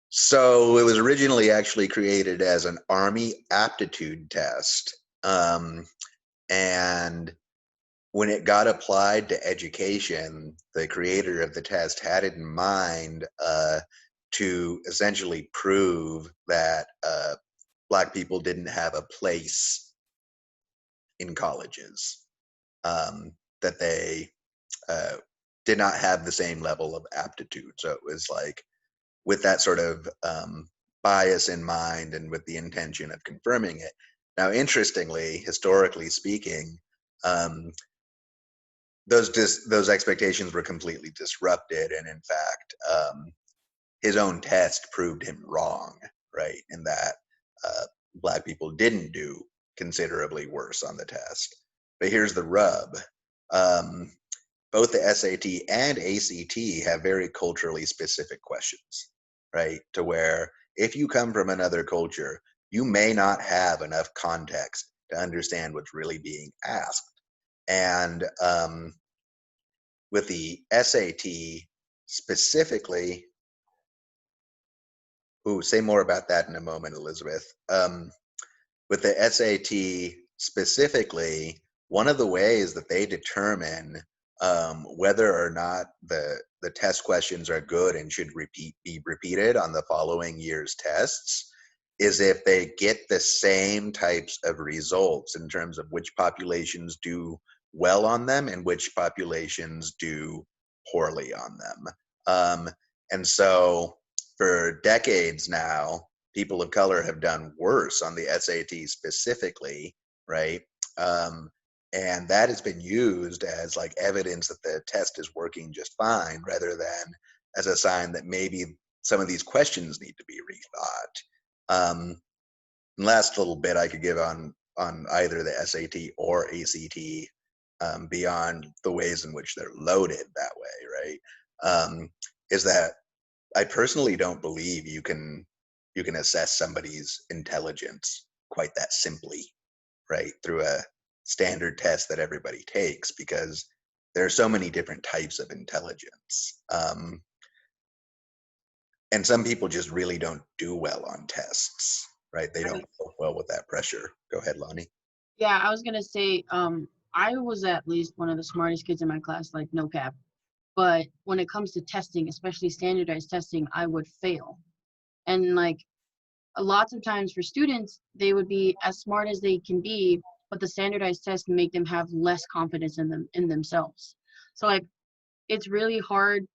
[SPEAKER 2] So it was originally actually created as an Army aptitude test. And when it got applied to education, the creator of the test had it in mind to essentially prove that Black people didn't have a place in colleges, that they did not have the same level of aptitude. So it was like with that sort of bias in mind and with the intention of confirming it. Now, interestingly, historically speaking, those expectations were completely disrupted, and in fact, his own test proved him wrong, right? In that Black people didn't do considerably worse on the test. But here's the rub. Both the SAT and ACT have very culturally specific questions, right? To where if you come from another culture, you may not have enough context to understand what's really being asked. And with the SAT specifically, say more about that in a moment, Elizabeth. With the SAT specifically, one of the ways that they determine whether or not the test questions are good and should be repeated on the following year's tests is if they get the same types of results in terms of which populations do well on them and which populations do poorly on them. And so for decades now, people of color have done worse on the SAT specifically, right? And that has been used as like evidence that the test is working just fine, rather than as a sign that maybe some of these questions need to be rethought. Last little bit I could give on either the SAT or ACT, beyond the ways in which they're loaded that way, right? Is that I personally don't believe you can assess somebody's intelligence quite that simply, right? Through a standard test that everybody takes, because there are so many different types of intelligence. And some people just really don't do well on tests, right? They don't cope well with that pressure. Go ahead, Lonnie.
[SPEAKER 3] Yeah, I was gonna say, I was at least one of the smartest kids in my class, like no cap. But when it comes to testing, especially standardized testing, I would fail. And like lots of times for students, they would be as smart as they can be, but the standardized tests make them have less confidence in themselves. So like it's really hard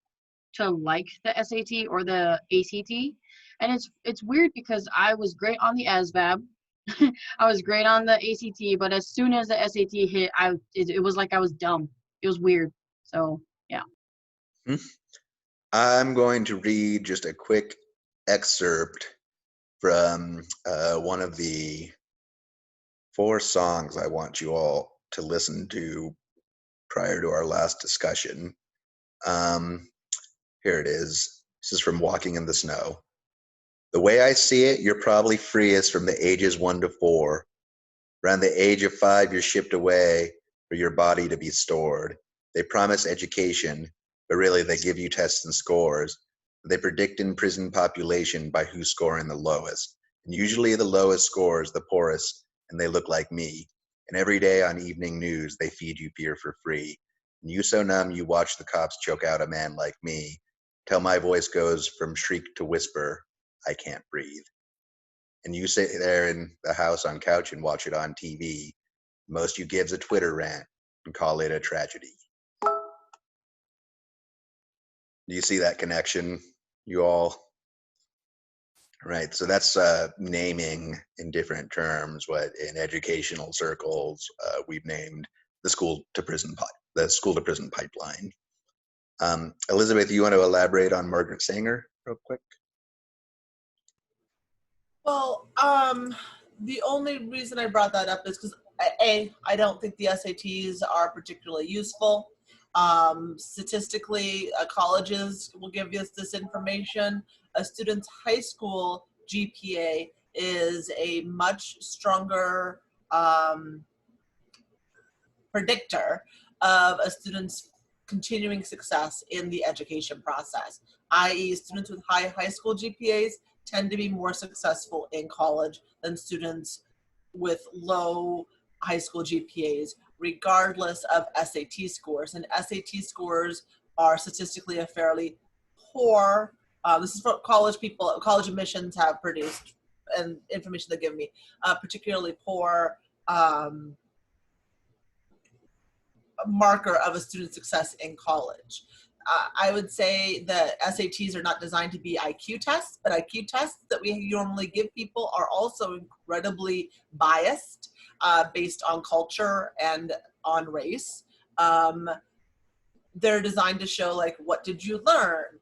[SPEAKER 3] to like the SAT or the ACT. And it's weird because I was great on the ASVAB. I was great on the ACT, but as soon as the SAT hit, it was like I was dumb. It was weird. So yeah.
[SPEAKER 2] I'm going to read just a quick excerpt from one of the 4 songs I want you all to listen to prior to our last discussion. Here it is. This is from Walking in the Snow. The way I see it, you're probably freest from the ages 1 to 4. Around the age of 5, you're shipped away for your body to be stored. They promise education, but really they give you tests and scores. They predict in prison population by who's scoring the lowest. And usually the lowest scores the poorest, and they look like me. And every day on evening news, they feed you beer for free. And you so numb, you watch the cops choke out a man like me, till my voice goes from shriek to whisper, I can't breathe. And you sit there in the house on couch and watch it on TV. Most you give's a Twitter rant and call it a tragedy. Do you see that connection, you all? Right, so that's naming in different terms what in educational circles we've named the school to prison pipeline. Elizabeth, you want to elaborate on Margaret Sanger real quick?
[SPEAKER 6] Well, the only reason I brought that up is because I don't think the SATs are particularly useful. Statistically, colleges will give us this information. A student's high school GPA is a much stronger predictor of a student's continuing success in the education process, i.e. students with high school GPAs tend to be more successful in college than students with low high school GPAs, regardless of SAT scores. And SAT scores are statistically a fairly poor, this is what college admissions have produced and information they give me, particularly poor marker of a student's success in college. I would say that SATs are not designed to be IQ tests, but IQ tests that we normally give people are also incredibly biased based on culture and on race. They're designed to show, like, what did you learn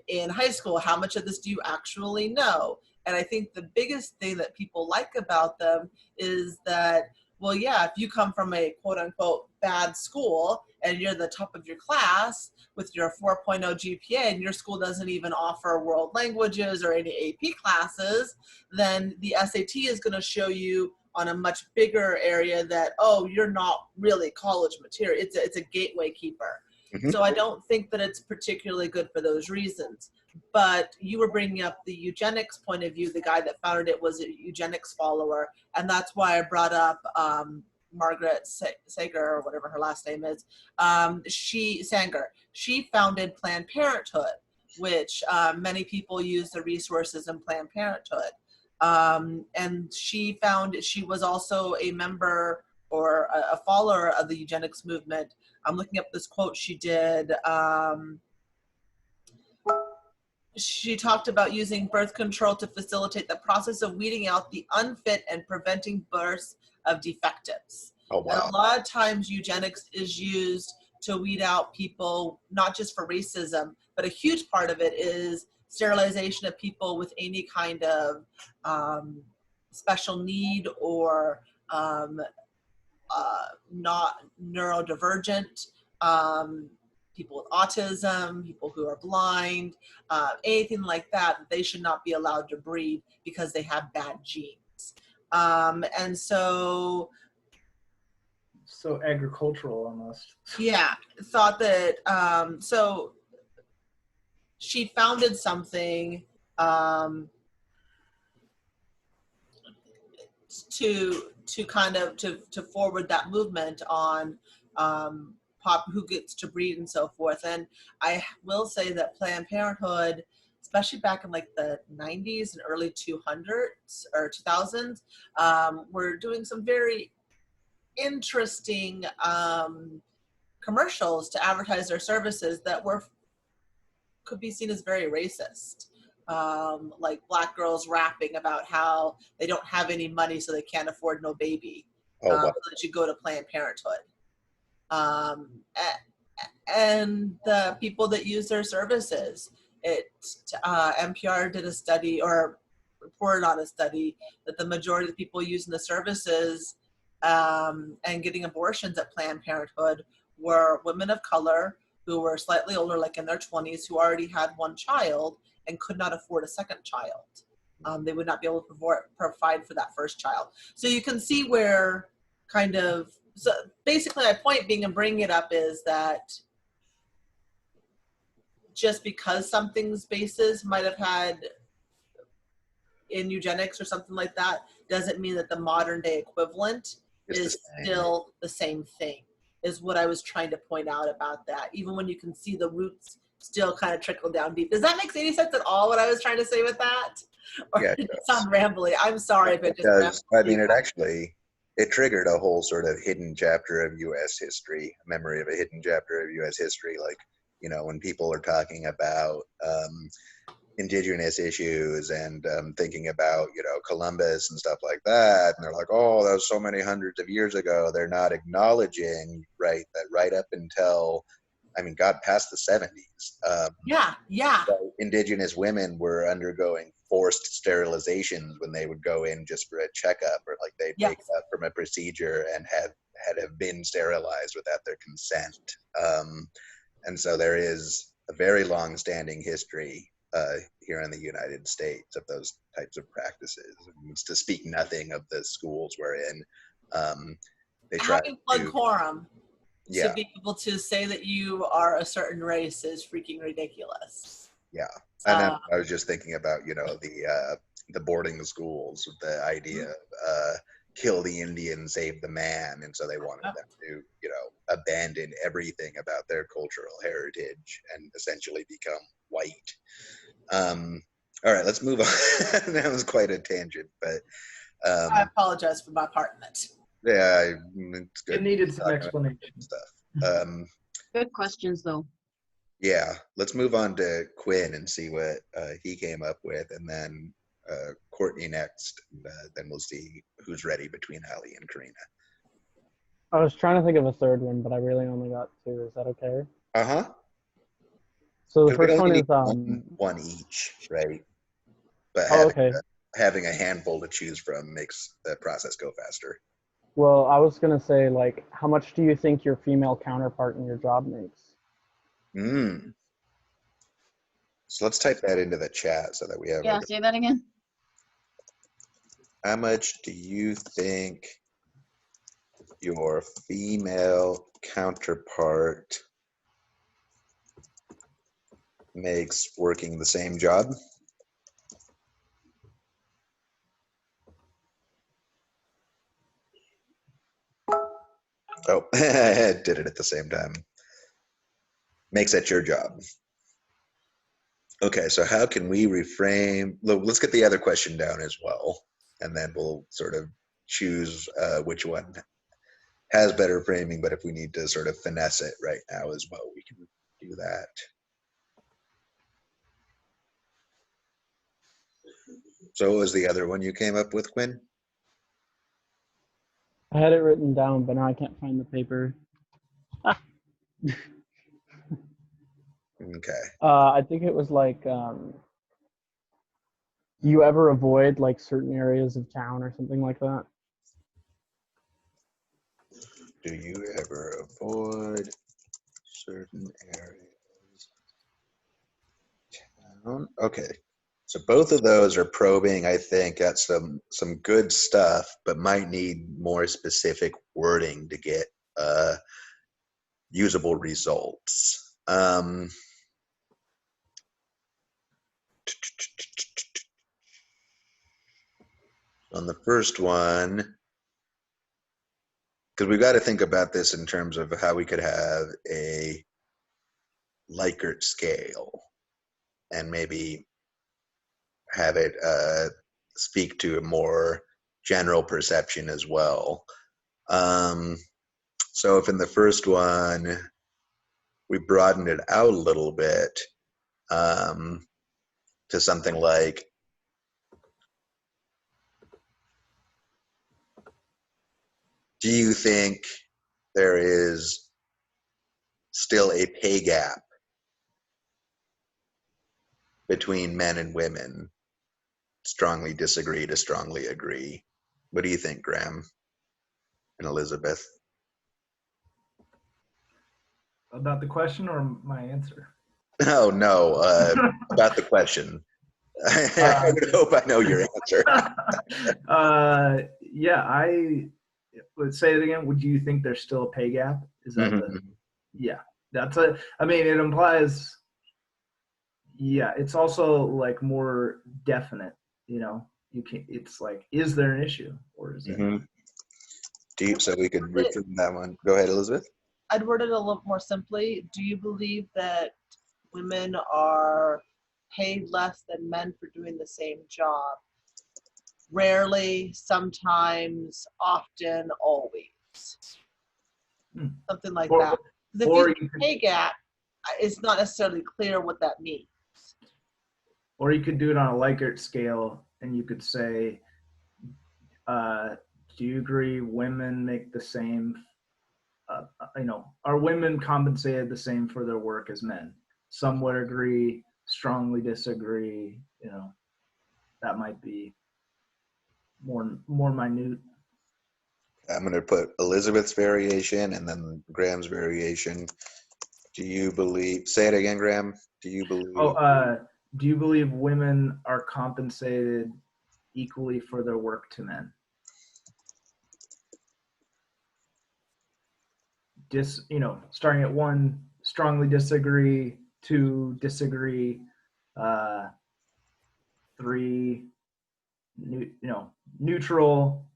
[SPEAKER 6] in high school? How much of this do you actually know? And I think the biggest thing that people like about them is that, well, yeah, if you come from a quote unquote bad school and you're the top of your class with your 4.0 GPA and your school doesn't even offer world languages or any AP classes, then the SAT is going to show you on a much bigger area that, oh, you're not really college material. It's a gateway keeper. Mm-hmm. So I don't think that it's particularly good for those reasons. But you were bringing up the eugenics point of view. The guy that founded it was a eugenics follower. And that's why I brought up Margaret Sanger, or whatever her last name is. Sanger. She founded Planned Parenthood, which many people use the resources in Planned Parenthood. And she was also a member or a follower of the eugenics movement. I'm looking up this quote she did. She talked about using birth control to facilitate the process of weeding out the unfit and preventing births of defectives.
[SPEAKER 2] Oh, wow.
[SPEAKER 6] And a lot of times eugenics is used to weed out people, not just for racism, but a huge part of it is sterilization of people with any kind of special need or not neurodivergent, people with autism, people who are blind, anything like that. They should not be allowed to breed because they have bad genes. And so
[SPEAKER 1] agricultural almost.
[SPEAKER 6] Yeah, thought that, so she founded something to kind of to forward that movement on who gets to breed and so forth. And I will say that Planned Parenthood, especially back in like the 90s and early 200s or 2000s, were doing some very interesting commercials to advertise their services that could be seen as very racist. Like black girls rapping about how they don't have any money so they can't afford no baby.
[SPEAKER 2] Oh, wow.
[SPEAKER 6] So that you go to Planned Parenthood. And the people that use their services, NPR did a study or reported on a study that the majority of the people using the services and getting abortions at Planned Parenthood were women of color who were slightly older, like in their 20s, who already had one child, and could not afford a second child. They would not be able to provide for that first child. So you can see where kind of, so basically my point being and bringing it up is that just because something's basis might have had in eugenics or something like that, doesn't mean that the modern day equivalent is still the same thing, is what I was trying to point out about that. Even when you can see the roots still kind of trickle down deep. Does that make any sense at all, what I was trying to say with that? Or
[SPEAKER 2] Yeah,
[SPEAKER 6] did it sound rambly? I'm sorry if it just
[SPEAKER 2] does. I mean,
[SPEAKER 6] rambled.
[SPEAKER 2] it triggered a whole sort of hidden chapter of U.S. history, a memory of a hidden chapter of U.S. history. Like, you know, when people are talking about indigenous issues and thinking about, you know, Columbus and stuff like that, and they're like, oh, that was so many hundreds of years ago. They're not acknowledging, right, that right up until, I mean, God, past the 70s.
[SPEAKER 6] Yeah.
[SPEAKER 2] Indigenous women were undergoing forced sterilizations when they would go in just for a checkup, or like they'd wake up from a procedure and had have been sterilized without their consent. And so there is a very long-standing history here in the United States of those types of practices. It's to speak nothing of the schools we're in. They try
[SPEAKER 6] having blood
[SPEAKER 2] to,
[SPEAKER 6] quorum
[SPEAKER 2] yeah,
[SPEAKER 6] to be able to say that you are a certain race is freaking ridiculous.
[SPEAKER 2] yeah. And then I was just thinking about, you know, the boarding schools, the idea of kill the Indian, save the man, and so they wanted them to, you know, abandon everything about their cultural heritage and essentially become white. All right, let's move on. That was quite a tangent, but
[SPEAKER 6] I apologize for my part in it.
[SPEAKER 2] yeah, it's good.
[SPEAKER 1] It needed some explanation.
[SPEAKER 2] Stuff.
[SPEAKER 3] Good questions, though.
[SPEAKER 2] Yeah, let's move on to Quinn and see what he came up with, and then Courtney next. Then we'll see who's ready between Ali and Karina.
[SPEAKER 5] I was trying to think of a third one, but I really only got two. Is that okay?
[SPEAKER 2] Uh-huh.
[SPEAKER 5] So the first one is
[SPEAKER 2] one each, right? But having a handful to choose from makes the process go faster.
[SPEAKER 5] Well, I was gonna say, like, how much do you think your female counterpart in your job makes?
[SPEAKER 2] So let's type that into the chat so that we have.
[SPEAKER 3] Yeah, say that again.
[SPEAKER 2] How much do you think your female counterpart makes working the same job? Oh, I did it at the same time. Makes that your job. Okay, so how can we reframe? Let's get the other question down as well, and then we'll sort of choose which one has better framing, but if we need to sort of finesse it right now as well, we can do that. So what was the other one you came up with, Quinn?
[SPEAKER 5] I had it written down, but now I can't find the paper.
[SPEAKER 2] Okay.
[SPEAKER 5] I think it was like, you ever avoid like certain areas of town or something like that?
[SPEAKER 2] Do you ever avoid certain areas of town? Okay. So both of those are probing, I think, at some good stuff, but might need more specific wording to get usable results. On the first one, because we've got to think about this in terms of how we could have a Likert scale and maybe have it speak to a more general perception as well. So if in the first one, we broadened it out a little bit to something like, do you think there is still a pay gap between men and women? Strongly disagree to strongly agree. What do you think, Graham and Elizabeth?
[SPEAKER 1] About the question or my answer?
[SPEAKER 2] Oh, no, about the question. I would hope I know your answer.
[SPEAKER 1] Yeah, let's say it again. Would you think there's still a pay gap? Is that the,
[SPEAKER 2] Mhm.
[SPEAKER 1] yeah, I mean, it implies, yeah, it's also like more definite, you can, it's like, is there an issue or is there not?
[SPEAKER 2] Mhm. So we could reframe that one. Go ahead, Elizabeth.
[SPEAKER 6] I'd word it a little more simply. Do you believe that women are paid less than men for doing the same job? Rarely, sometimes, often, always.
[SPEAKER 1] Hmm.
[SPEAKER 6] Something like
[SPEAKER 1] Or,
[SPEAKER 6] that. Because if
[SPEAKER 1] or
[SPEAKER 6] you
[SPEAKER 1] you could,
[SPEAKER 6] pay gap, it's not necessarily clear what that means.
[SPEAKER 1] or you could do it on a Likert scale, and you could say, do you agree women make the same, are women compensated the same for their work as men? Some would agree, strongly disagree, that might be more minute.
[SPEAKER 2] I'm going to put Elizabeth's variation and then Graham's variation. Do you believe, say it again, Graham. Do you believe,
[SPEAKER 1] Do you believe women are compensated equally for their work to men? Starting at 1, strongly disagree, 2, disagree, 3, neutral,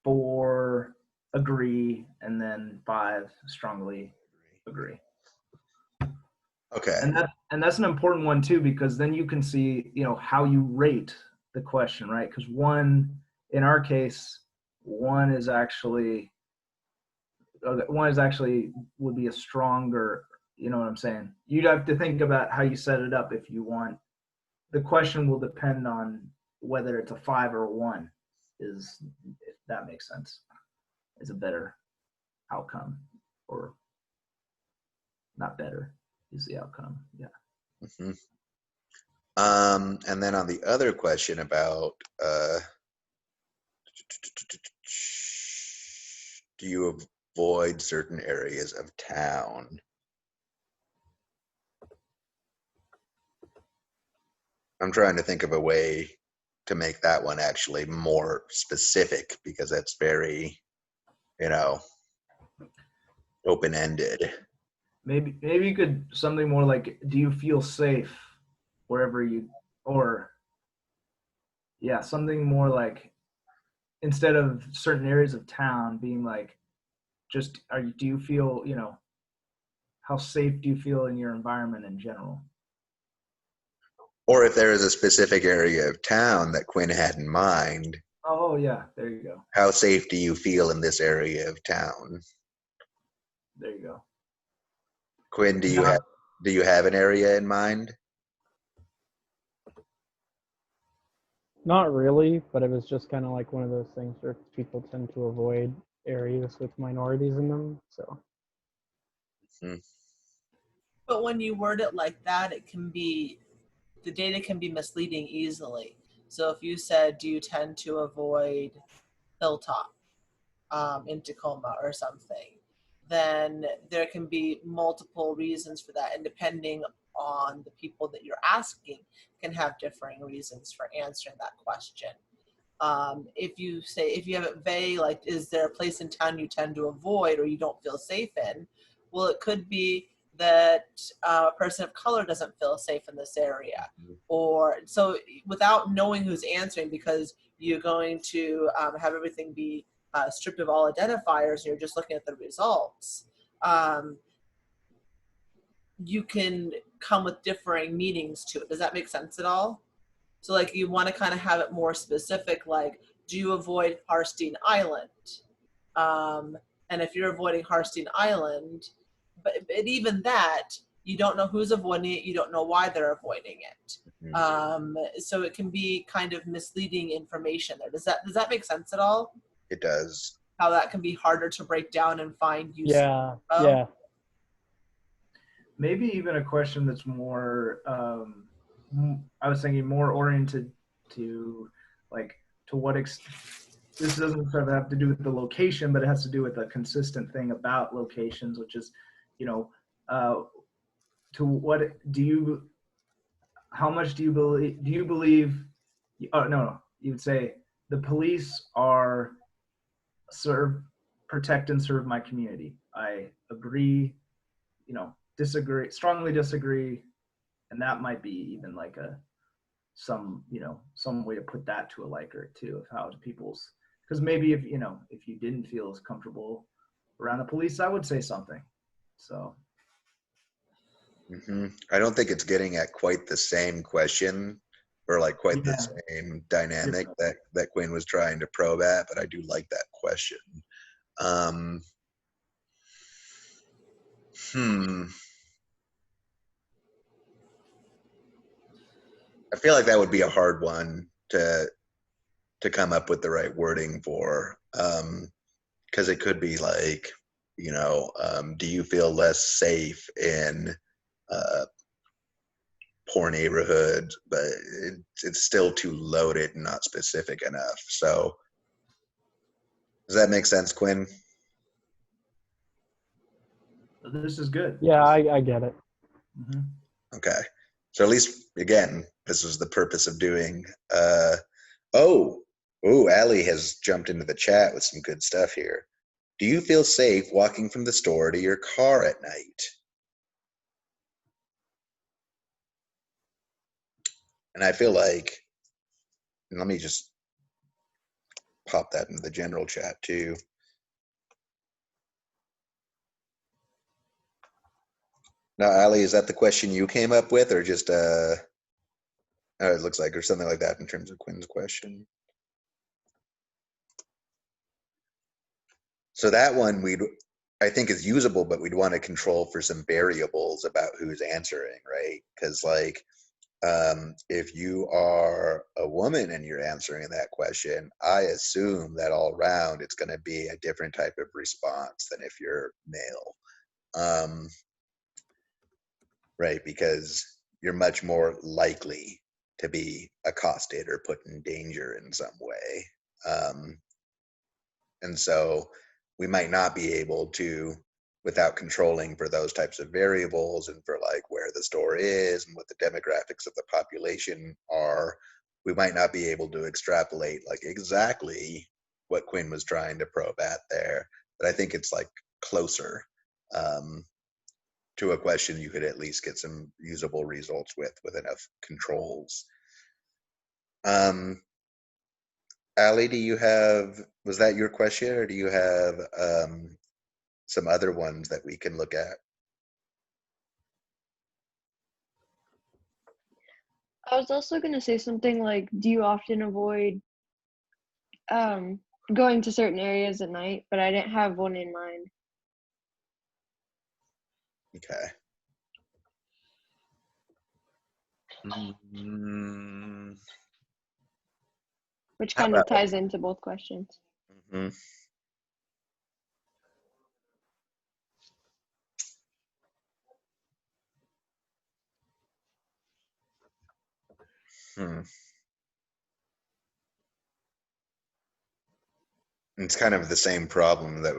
[SPEAKER 1] 4, agree, and then 5, strongly agree.
[SPEAKER 2] okay.
[SPEAKER 1] And that's an important one too, because then you can see, how you rate the question, right? Because in our case, one is actually would be a stronger, you know what I'm saying? You'd have to think about how you set it up. If you want, the question will depend on whether it's a 5 or a 1, if that makes sense, is a better outcome, or not better is the outcome. Yeah.
[SPEAKER 2] Mhm. And then on the other question about, do you avoid certain areas of town? I'm trying to think of a way to make that one actually more specific, because that's very, open-ended.
[SPEAKER 1] Maybe you could something more like, do you feel safe wherever you, or yeah, something more like, instead of certain areas of town being like, just do you feel, how safe do you feel in your environment in general?
[SPEAKER 2] Or if there is a specific area of town that Quinn had in mind,
[SPEAKER 1] Oh yeah, there you go.
[SPEAKER 2] how safe do you feel in this area of town?
[SPEAKER 1] There you go.
[SPEAKER 2] Quinn, do you have an area in mind?
[SPEAKER 5] Not really, but it was just kind of like one of those things where people tend to avoid areas with minorities in them. So
[SPEAKER 6] But when you word it like that, the data can be misleading easily. So if you said, do you tend to avoid Hilltop in Tacoma or something, then there can be multiple reasons for that. And depending on the people that you're asking, can have differing reasons for answering that question. If you have it vague, like, is there a place in town you tend to avoid or you don't feel safe in? Well, it could be that a person of color doesn't feel safe in this area. Or so without knowing who's answering, because you're going to have everything be stripped of all identifiers, and you're just looking at the results, you can come with differing meanings to it. Does that make sense at all? So like you want to kind of have it more specific, like, do you avoid Harstein Island? And if you're avoiding Harstein Island, but even that, you don't know who's avoiding it, you don't know why they're avoiding it. So it can be kind of misleading information there. Does that make sense at all?
[SPEAKER 2] It does.
[SPEAKER 6] How that can be harder to break down and find useful.
[SPEAKER 5] yeah, yeah.
[SPEAKER 1] Maybe even a question that's more, I was thinking more oriented to, like, to what extent, this doesn't sort of have to do with the location, but it has to do with a consistent thing about locations, which is, to to what do you, how much do you believe, oh, no, you would say the police are protect and serve my community. I agree, disagree, strongly disagree. And that might be even like some way to put that to a Likert too, of how people's, because maybe if you didn't feel as comfortable around the police, I would say something. So
[SPEAKER 2] I don't think it's getting at quite the same question or like quite the
[SPEAKER 1] yeah,
[SPEAKER 2] same dynamic that Quinn was trying to probe at, but I do like that question. I feel like that would be a hard one to come up with the right wording for, because it could be like, do you feel less safe in poor neighborhoods? But it's still too loaded and not specific enough. So does that make sense, Quinn?
[SPEAKER 1] this is good.
[SPEAKER 5] Yeah, I get it.
[SPEAKER 1] Mm-hmm.
[SPEAKER 2] Okay. So at least, again, this was the purpose of doing, Allie has jumped into the chat with some good stuff here. Do you feel safe walking from the store to your car at night? And I feel like, and let me just pop that into the general chat too. Now, Allie, is that the question you came up with, or just it looks like, or something like that in terms of Quinn's question? So that one I think is usable, but we'd want to control for some variables about who's answering, right? Because like, if you are a woman and you're answering that question, I assume that all around it's going to be a different type of response than if you're male. Right, because you're much more likely to be accosted or put in danger in some way. And so we might not be able to, without controlling for those types of variables and for like where the store is and what the demographics of the population are, we might not be able to extrapolate like exactly what Quinn was trying to probe at there. But I think it's like closer to a question you could at least get some usable results with enough controls. Allie, was that your question, or do you have some other ones that we can look at?
[SPEAKER 9] I was also going to say something like, do you often avoid going to certain areas at night? But I didn't have one in mind.
[SPEAKER 2] Okay.
[SPEAKER 9] Which
[SPEAKER 2] How
[SPEAKER 9] kind of
[SPEAKER 2] about
[SPEAKER 9] ties into both questions.
[SPEAKER 2] It's kind of the same problem that we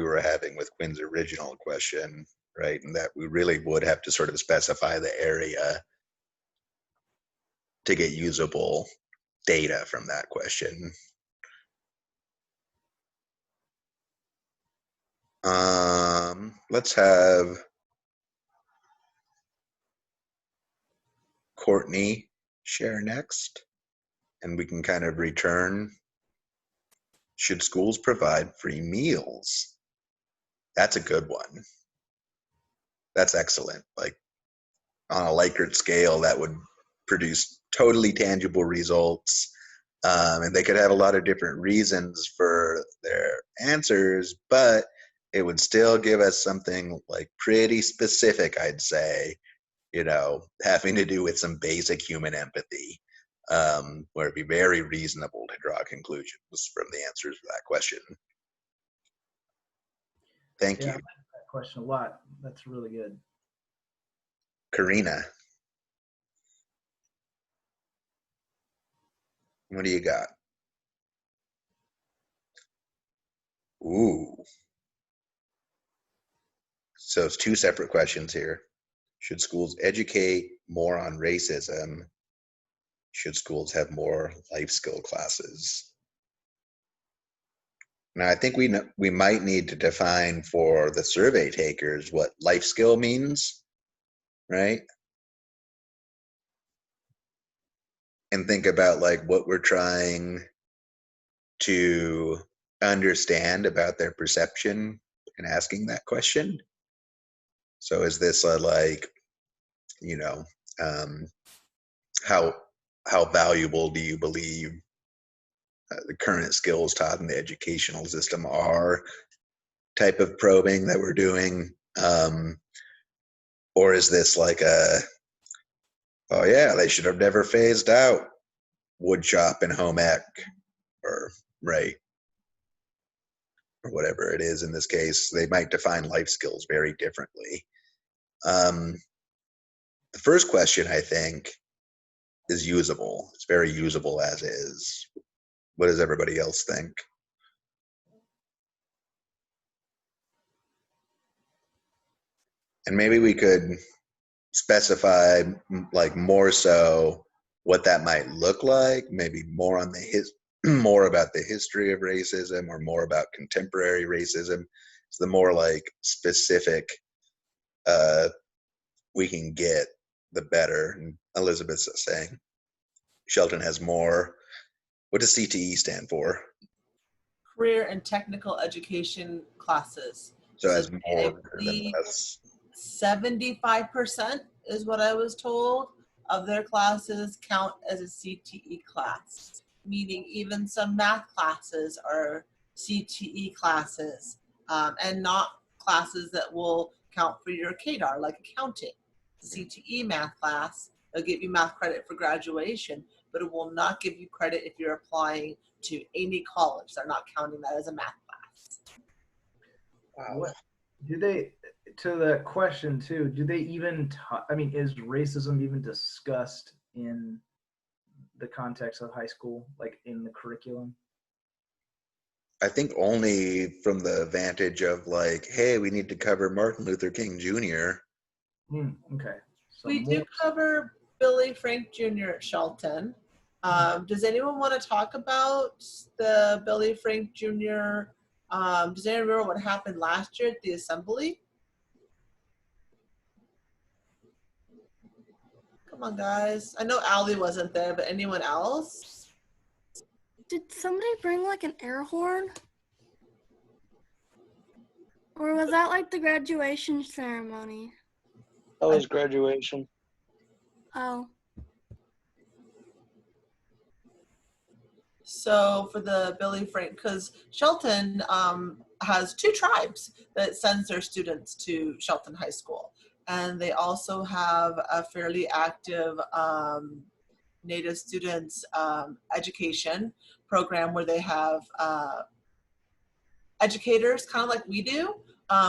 [SPEAKER 2] were having with Quinn's original question, right? And that we really would have to sort of specify the area to get usable data from that question. Let's have Courtney share next, and we can kind of return. Should schools provide free meals? That's a good one. That's excellent. Like on a Likert scale, that would produce totally tangible results. And they could have a lot of different reasons for their answers, but it would still give us something like pretty specific, I'd say, having to do with some basic human empathy, where it'd be very reasonable to draw conclusions from the answers to that question. Thank you.
[SPEAKER 1] I like that question a lot. That's really good.
[SPEAKER 2] Karina, what do you got? Ooh. So it's two separate questions here. Should schools educate more on racism? Should schools have more life skill classes? Now, I think we might need to define for the survey takers what life skill means, right? And think about like what we're trying to understand about their perception and asking that question. So is this like, you know, um, how valuable do you believe the current skills taught in the educational system are type of probing that we're doing? Or is this like a, oh yeah, they should have never phased out wood shop and home ec, or right, or whatever it is in this case. They might define life skills very differently. The first question, I think, is usable. It's very usable as is. What does everybody else think? And maybe we could specify like more so what that might look like, maybe more on the more about the history of racism, or more about contemporary racism. So the more like specific we can get, the better. And Elizabeth's saying Shelton has more. What does CTE stand for?
[SPEAKER 6] Career and technical education classes.
[SPEAKER 2] So as
[SPEAKER 6] I
[SPEAKER 2] more than
[SPEAKER 6] believe
[SPEAKER 2] less.
[SPEAKER 6] 75% is what I was told of their classes count as a CTE class, meaning even some math classes are CTE classes, and not classes that will count for your CADAR, like accounting. CTE math class, they'll give you math credit for graduation, but it will not give you credit if you're applying to any college. They're not counting that as a math class.
[SPEAKER 2] Wow.
[SPEAKER 1] What do they, to the question too, do they even I mean, is racism even discussed in the context of high school, like in the curriculum?
[SPEAKER 2] I think only from the vantage of like, hey, we need to cover Martin Luther King Jr.
[SPEAKER 1] Okay. So
[SPEAKER 6] We do cover Billy Frank Jr. at Shelton. Does anyone want to talk about the Billy Frank Jr.? Does anyone remember what happened last year at the assembly? Come on, guys. I know Allie wasn't there, but anyone else?
[SPEAKER 4] Did somebody bring like an air horn? Or was that like the graduation ceremony?
[SPEAKER 7] That was graduation.
[SPEAKER 4] Oh.
[SPEAKER 6] So for the Billy Frank, because Shelton has 2 tribes that sends their students to Shelton High School. And they also have a fairly active Native students education program where they have educators, kind of like we do,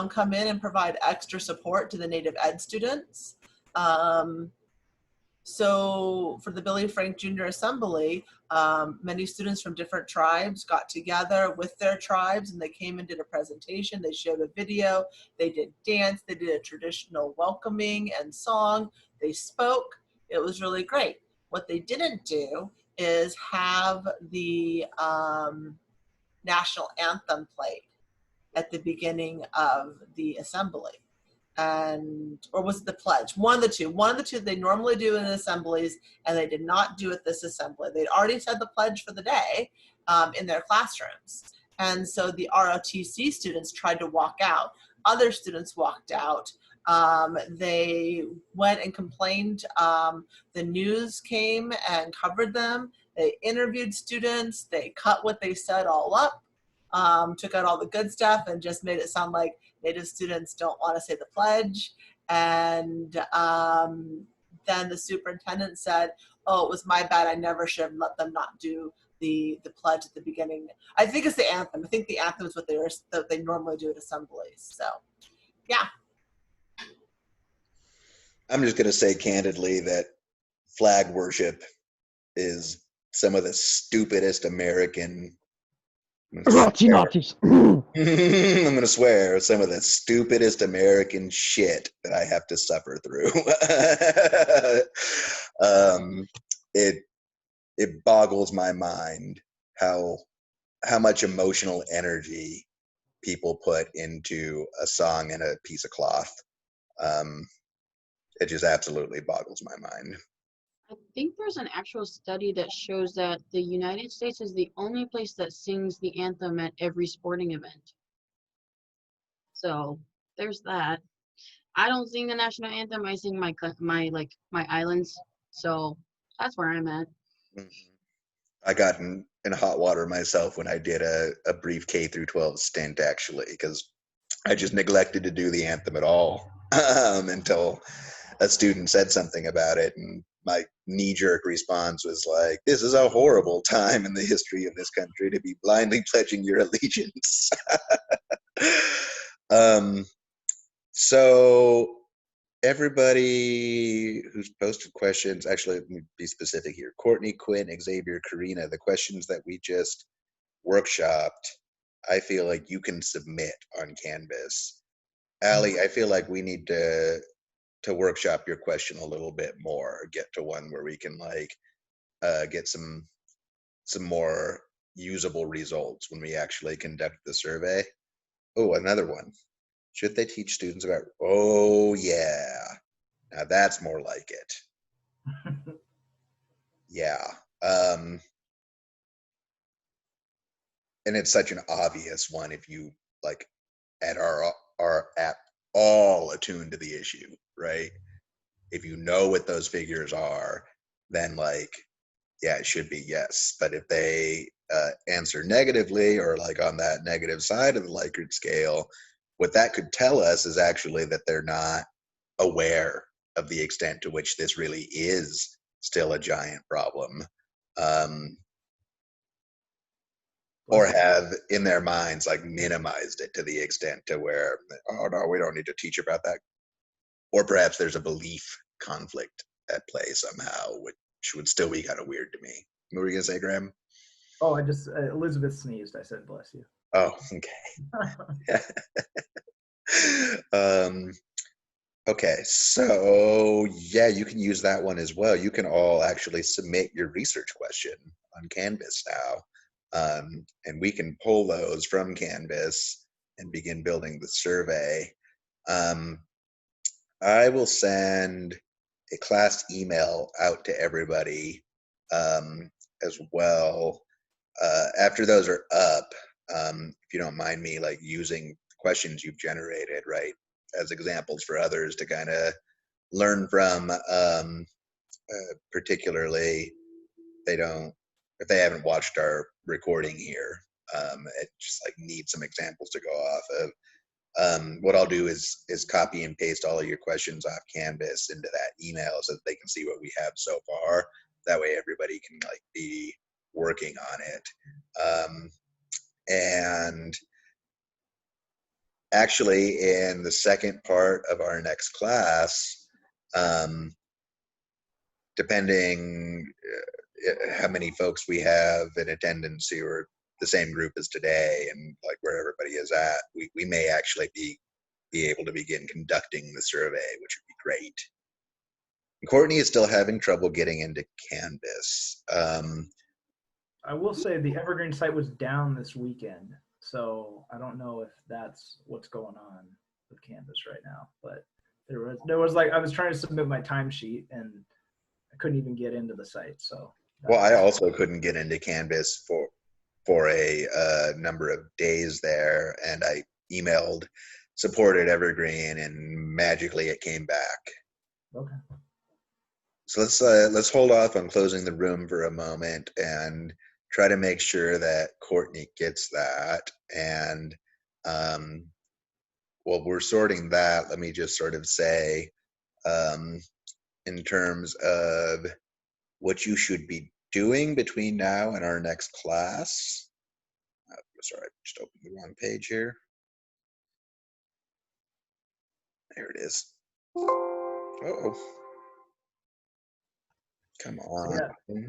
[SPEAKER 6] come in and provide extra support to the Native Ed students. So for the Billy Frank Jr. Assembly, many students from different tribes got together with their tribes, and they came and did a presentation. They showed a video, they did dance, they did a traditional welcoming and song, they spoke. It was really great. What they didn't do is have the national anthem played at the beginning of the assembly. Or was it the pledge? One of the two they normally do in assemblies, and they did not do at this assembly. They'd already said the pledge for the day in their classrooms. And so the ROTC students tried to walk out. Other students walked out. They went and complained. The news came and covered them. They interviewed students. They cut what they said all up, took out all the good stuff and just made it sound like Native students don't want to say the pledge. And then the superintendent said, oh, it was my bad. I never should have let them not do the pledge at the beginning. I think it's the anthem. I think the anthem is what they normally do at assemblies. So, yeah.
[SPEAKER 2] I'm just going to say candidly that flag worship is some of the stupidest American
[SPEAKER 5] Nazi Nazis.
[SPEAKER 2] I'm gonna swear some of the stupidest American shit that I have to suffer through. It boggles my mind how much emotional energy people put into a song and a piece of cloth. It just absolutely boggles my mind.
[SPEAKER 3] I think there's an actual study that shows that the United States is the only place that sings the anthem at every sporting event. So there's that. I don't sing the national anthem. I sing my islands. So that's where I'm at.
[SPEAKER 2] I got in hot water myself when I did a brief K through 12 stint, actually, because I just neglected to do the anthem at all until a student said something about it, and my knee-jerk response was like, "This is a horrible time in the history of this country to be blindly pledging your allegiance." So everybody who's posted questions, actually, let me be specific here. Courtney, Quinn, Xavier, Karina, the questions that we just workshopped, I feel like you can submit on Canvas. Allie, I feel like we need to workshop your question a little bit more, get to one where we can like get some more usable results when we actually conduct the survey. Oh, another one. Should they teach students about, oh yeah, now that's more like it. Yeah. And it's such an obvious one if you like are at all attuned to the issue, right? If you know what those figures are, then like, yeah, it should be yes. But if they answer negatively or like on that negative side of the Likert scale, what that could tell us is actually that they're not aware of the extent to which this really is still a giant problem. Or have in their minds like minimized it to the extent to where, oh no, we don't need to teach about that. Or perhaps there's a belief conflict at play somehow, which would still be kind of weird to me. What were you gonna say, Graham?
[SPEAKER 1] Oh, I just Elizabeth sneezed. I said, "Bless you."
[SPEAKER 2] Oh, okay. Okay, so yeah, you can use that one as well. You can all actually submit your research question on Canvas now. And we can pull those from Canvas and begin building the survey. I will send a class email out to everybody as well. After those are up, if you don't mind me like using questions you've generated, right, as examples for others to kind of learn from, particularly if they haven't watched our recording here, it just like needs some examples to go off of. What I'll do is copy and paste all of your questions off Canvas into that email so that they can see what we have so far. That way everybody can like be working on it. And actually in the second part of our next class, depending how many folks we have in attendance who are the same group as today and like where everybody is at, we may actually be able to begin conducting the survey, which would be great. Courtney is still having trouble getting into Canvas.
[SPEAKER 1] I will say the Evergreen site was down this weekend, so I don't know if that's what's going on with Canvas right now. But there was like I was trying to submit my timesheet and I couldn't even get into the site. So
[SPEAKER 2] well, I also couldn't get into Canvas for a number of days there, and I emailed support at Evergreen, and magically it came back.
[SPEAKER 1] Okay.
[SPEAKER 2] So let's hold off on closing the room for a moment and try to make sure that Courtney gets that. And while we're sorting that, let me just sort of say, in terms of what you should be doing between now and our next class. Sorry, I just opened the wrong page here. There it is. Uh-oh. Come on.
[SPEAKER 1] So yeah,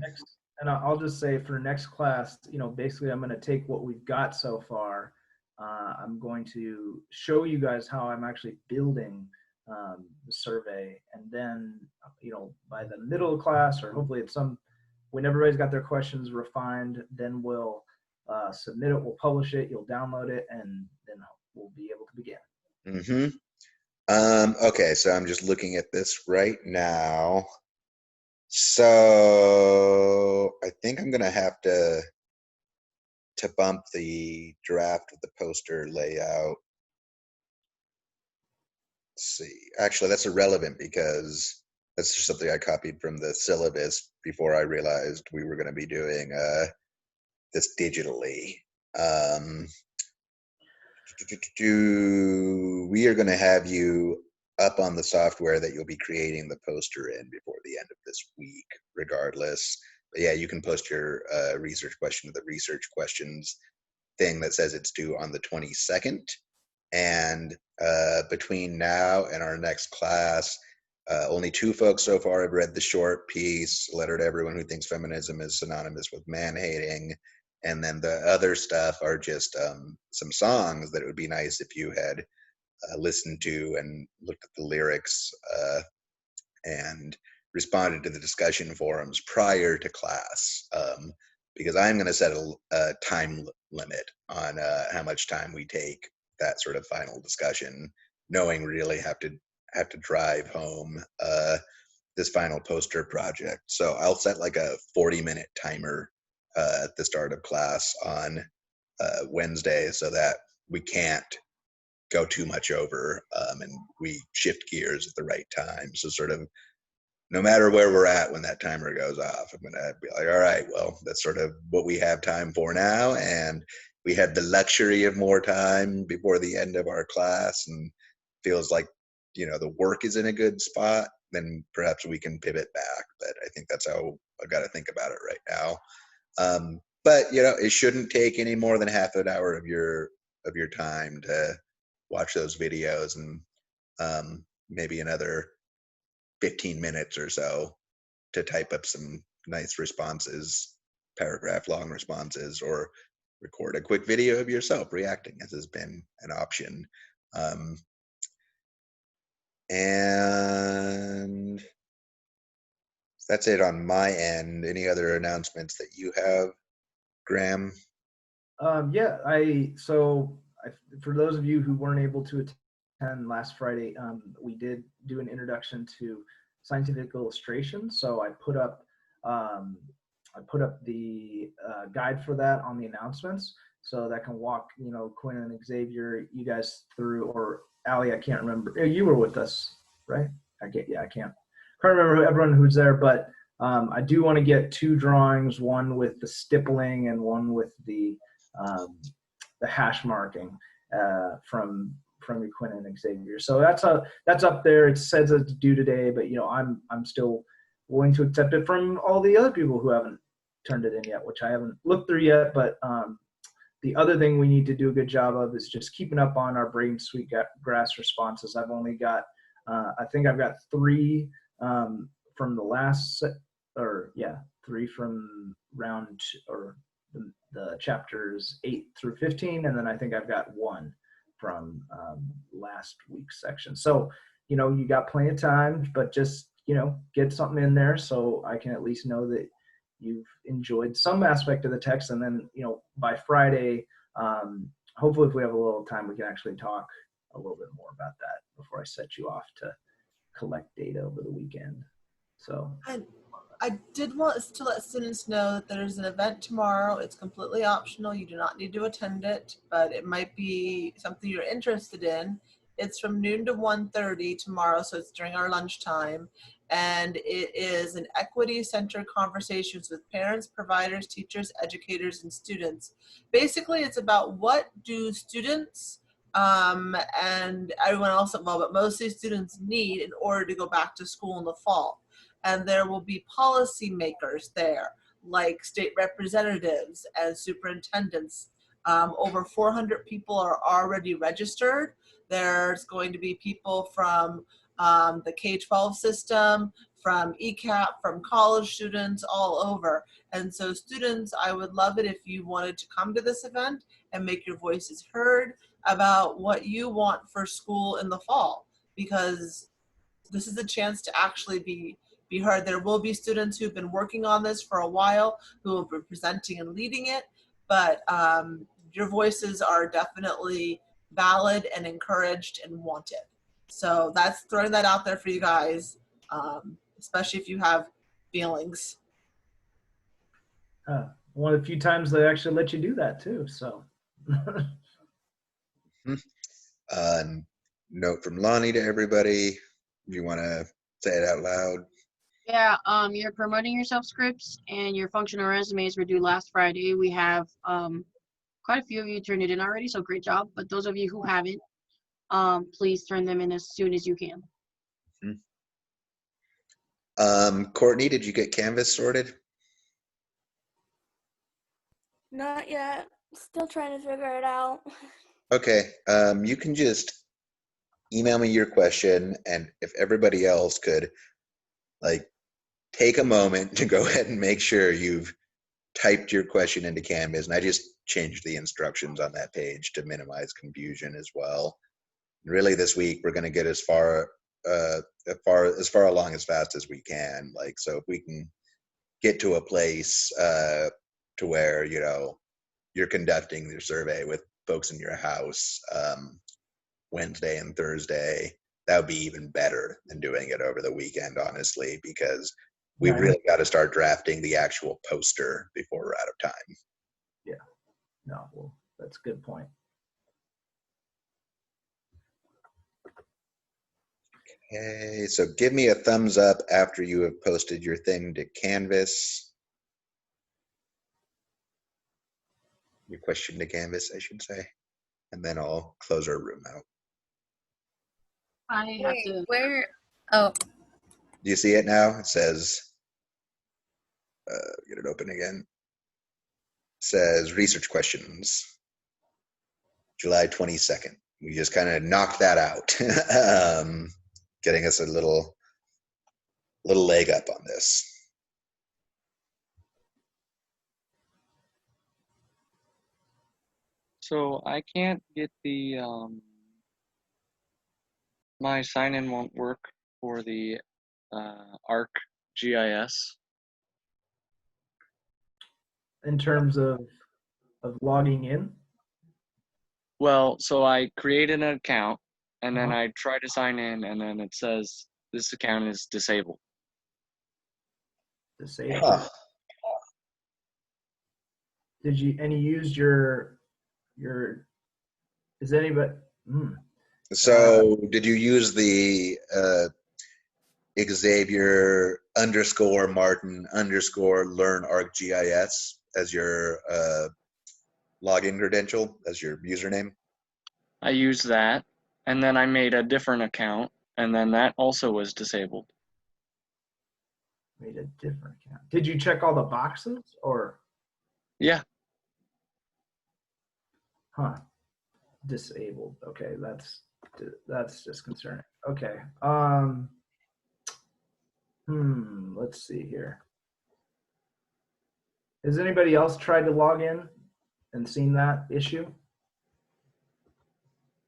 [SPEAKER 1] And I'll just say for next class, basically I'm going to take what we've got so far. I'm going to show you guys how I'm actually building the survey. And then, by the middle of class, or hopefully when everybody's got their questions refined, then we'll submit it, we'll publish it, you'll download it, and then we'll be able to begin.
[SPEAKER 2] Okay, so I'm just looking at this right now. So I think I'm gonna have to bump the draft of the poster layout. Let's see. Actually, that's irrelevant because that's just something I copied from the syllabus before I realized we were going to be doing this digitally. We are going to have you up on the software that you'll be creating the poster in before the end of this week, regardless. But yeah, you can post your research question to the research questions thing that says it's due on the 22nd. And between now and our next class, only 2 folks so far have read the short piece, Letter to Everyone Who Thinks Feminism is Synonymous with Man-Hating. And then the other stuff are just some songs that it would be nice if you had listened to and looked at the lyrics and responded to the discussion forums prior to class. Because I'm going to set a time limit on how much time we take that sort of final discussion, knowing we really have to drive home this final poster project. So I'll set like a 40-minute timer at the start of class on Wednesday so that we can't go too much over and we shift gears at the right time. So sort of no matter where we're at when that timer goes off, I'm going to be like, all right, well, that's sort of what we have time for now. And we had the luxury of more time before the end of our class and feels like, the work is in a good spot, then perhaps we can pivot back. But I think that's how I've got to think about it right now. But, it shouldn't take any more than half an hour of your time to watch those videos and maybe another 15 minutes or so to type up some nice responses, paragraph long responses, or record a quick video of yourself reacting, as has been an option. And that's it on my end. Any other announcements that you have, Graham?
[SPEAKER 1] For those of you who weren't able to attend last Friday, we did do an introduction to scientific illustration. So I put up the guide for that on the announcements, so that can walk Quinn and Xavier, you guys through, or Allie, I can't remember. You were with us, right? I can't remember everyone who's there, but I do want to get 2 drawings, one with the stippling and one with the hash marking from Quinn and Xavier. So that's up there. It says it's due today, but I'm still willing to accept it from all the other people who haven't turned it in yet, which I haven't looked through yet. But the other thing we need to do a good job of is just keeping up on our brain sweetgrass responses. I've only got I think I've got 3 from the last 3 from round or the chapters 8 through 15, and then I think I've got 1 from last week's section. So you got plenty of time, but just get something in there so I can at least know that you've enjoyed some aspect of the text. And then by Friday, hopefully if we have a little time, we can actually talk a little bit more about that before I set you off to collect data over the weekend. So
[SPEAKER 6] I did want to let students know that there's an event tomorrow. It's completely optional. You do not need to attend it, but it might be something you're interested in. It's from noon to 1:30 tomorrow, so it's during our lunchtime. And it is an equity center conversations with parents, providers, teachers, educators, and students. Basically, it's about what do students and everyone else involved, but mostly students need in order to go back to school in the fall. And there will be policymakers there, like state representatives and superintendents. Over 400 people are already registered. There's going to be people from the K-12 system, from ECAP, from college students, all over. And so students, I would love it if you wanted to come to this event and make your voices heard about what you want for school in the fall, because this is a chance to actually be heard. There will be students who've been working on this for a while who will be presenting and leading it, but your voices are definitely valid and encouraged and wanted. So that's throwing that out there for you guys, especially if you have feelings.
[SPEAKER 1] One of the few times they actually let you do that too. So.
[SPEAKER 2] Note from Lonnie to everybody. Do you want to say it out loud?
[SPEAKER 3] Yeah, your promoting yourself scripts and your functional resumes were due last Friday. We have quite a few of you turned it in already, so great job. But those of you who haven't, please turn them in as soon as you can.
[SPEAKER 2] Courtney, did you get Canvas sorted?
[SPEAKER 4] Not yet. Still trying to figure it out.
[SPEAKER 2] Okay, you can just email me your question, and if everybody else could like take a moment to go ahead and make sure you've typed your question into Canvas. And I just changed the instructions on that page to minimize confusion as well. And really this week we're going to get as far along as fast as we can. Like, so if we can get to a place to where, you know, you're conducting your survey with folks in your house Wednesday and Thursday, that would be even better than doing it over the weekend, honestly, because we really got to start drafting the actual poster before we're out of time.
[SPEAKER 1] Yeah, no, well, that's a good point.
[SPEAKER 2] Okay, so give me a thumbs up after you have posted your thing to Canvas. Your question to Canvas, I should say. And then I'll close our room out.
[SPEAKER 3] I have to.
[SPEAKER 8] Where? Oh,
[SPEAKER 2] Do you see it now? It says, get it open again. It says research questions, July 22nd. We just kind of knocked that out, getting us a little leg up on this.
[SPEAKER 7] So I can't get the my sign-in won't work for the ARC GIS.
[SPEAKER 1] In terms of logging in.
[SPEAKER 7] Well, so I created an account and then I try to sign in and then it says this account is disabled.
[SPEAKER 1] Disabled.
[SPEAKER 2] Huh.
[SPEAKER 1] Did you used your is anybody
[SPEAKER 2] So did you use the Xavier _Martin _learn ArcGIS as your login credential, as your username?
[SPEAKER 7] I used that and then I made a different account and then that also was disabled.
[SPEAKER 1] made a different account? Did you check all the boxes or?
[SPEAKER 7] Yeah.
[SPEAKER 1] Huh. Disabled. Okay, that's just concerning. Okay. Let's see here. Has anybody else tried to log in and seen that issue?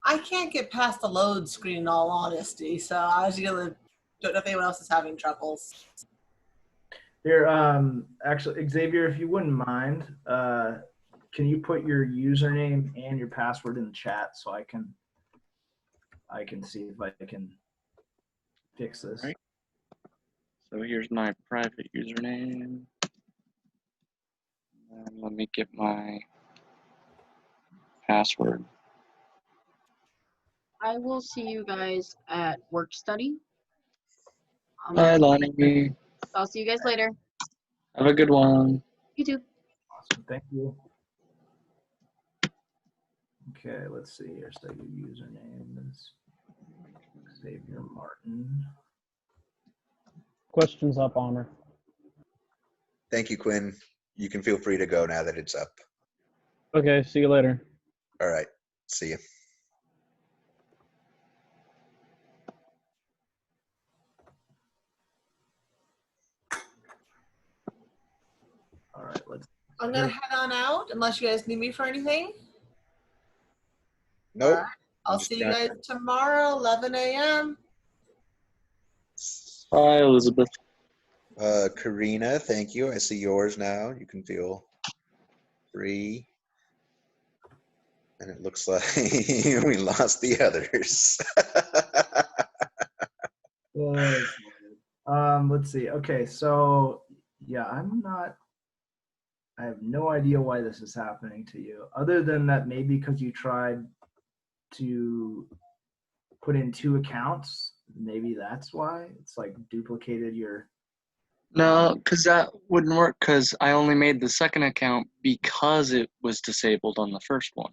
[SPEAKER 6] I can't get past the load screen in all honesty, so I was don't know if anyone else is having troubles.
[SPEAKER 1] Here, actually, Xavier, if you wouldn't mind, can you put your username and your password in the chat so I can see if I can fix this.
[SPEAKER 7] Right. So here's my private username. And let me get my password.
[SPEAKER 3] I will see you guys at work study.
[SPEAKER 7] Bye, Lonnie.
[SPEAKER 3] I'll see you guys later.
[SPEAKER 7] Have a good one.
[SPEAKER 3] You too.
[SPEAKER 1] Awesome, thank you. Okay, let's see here. So your username is Xavier Martin.
[SPEAKER 5] Questions up, Honor.
[SPEAKER 2] Thank you, Quinn. You can feel free to go now that it's up.
[SPEAKER 5] Okay, see you later.
[SPEAKER 2] All right, see you.
[SPEAKER 6] I'm gonna head on out unless you guys need me for anything.
[SPEAKER 2] Nope.
[SPEAKER 6] All right. I'll see you guys tomorrow, 11 a.m.
[SPEAKER 7] Hi, Elizabeth.
[SPEAKER 2] Karina, thank you. I see yours now. You can feel free. And it looks like we lost the others.
[SPEAKER 1] Let's see. Okay, so yeah, I have no idea why this is happening to you, other than that maybe because you tried to put in 2 accounts. Maybe that's why it's like duplicated your.
[SPEAKER 7] No, because that wouldn't work because I only made the second account because it was disabled on the first one.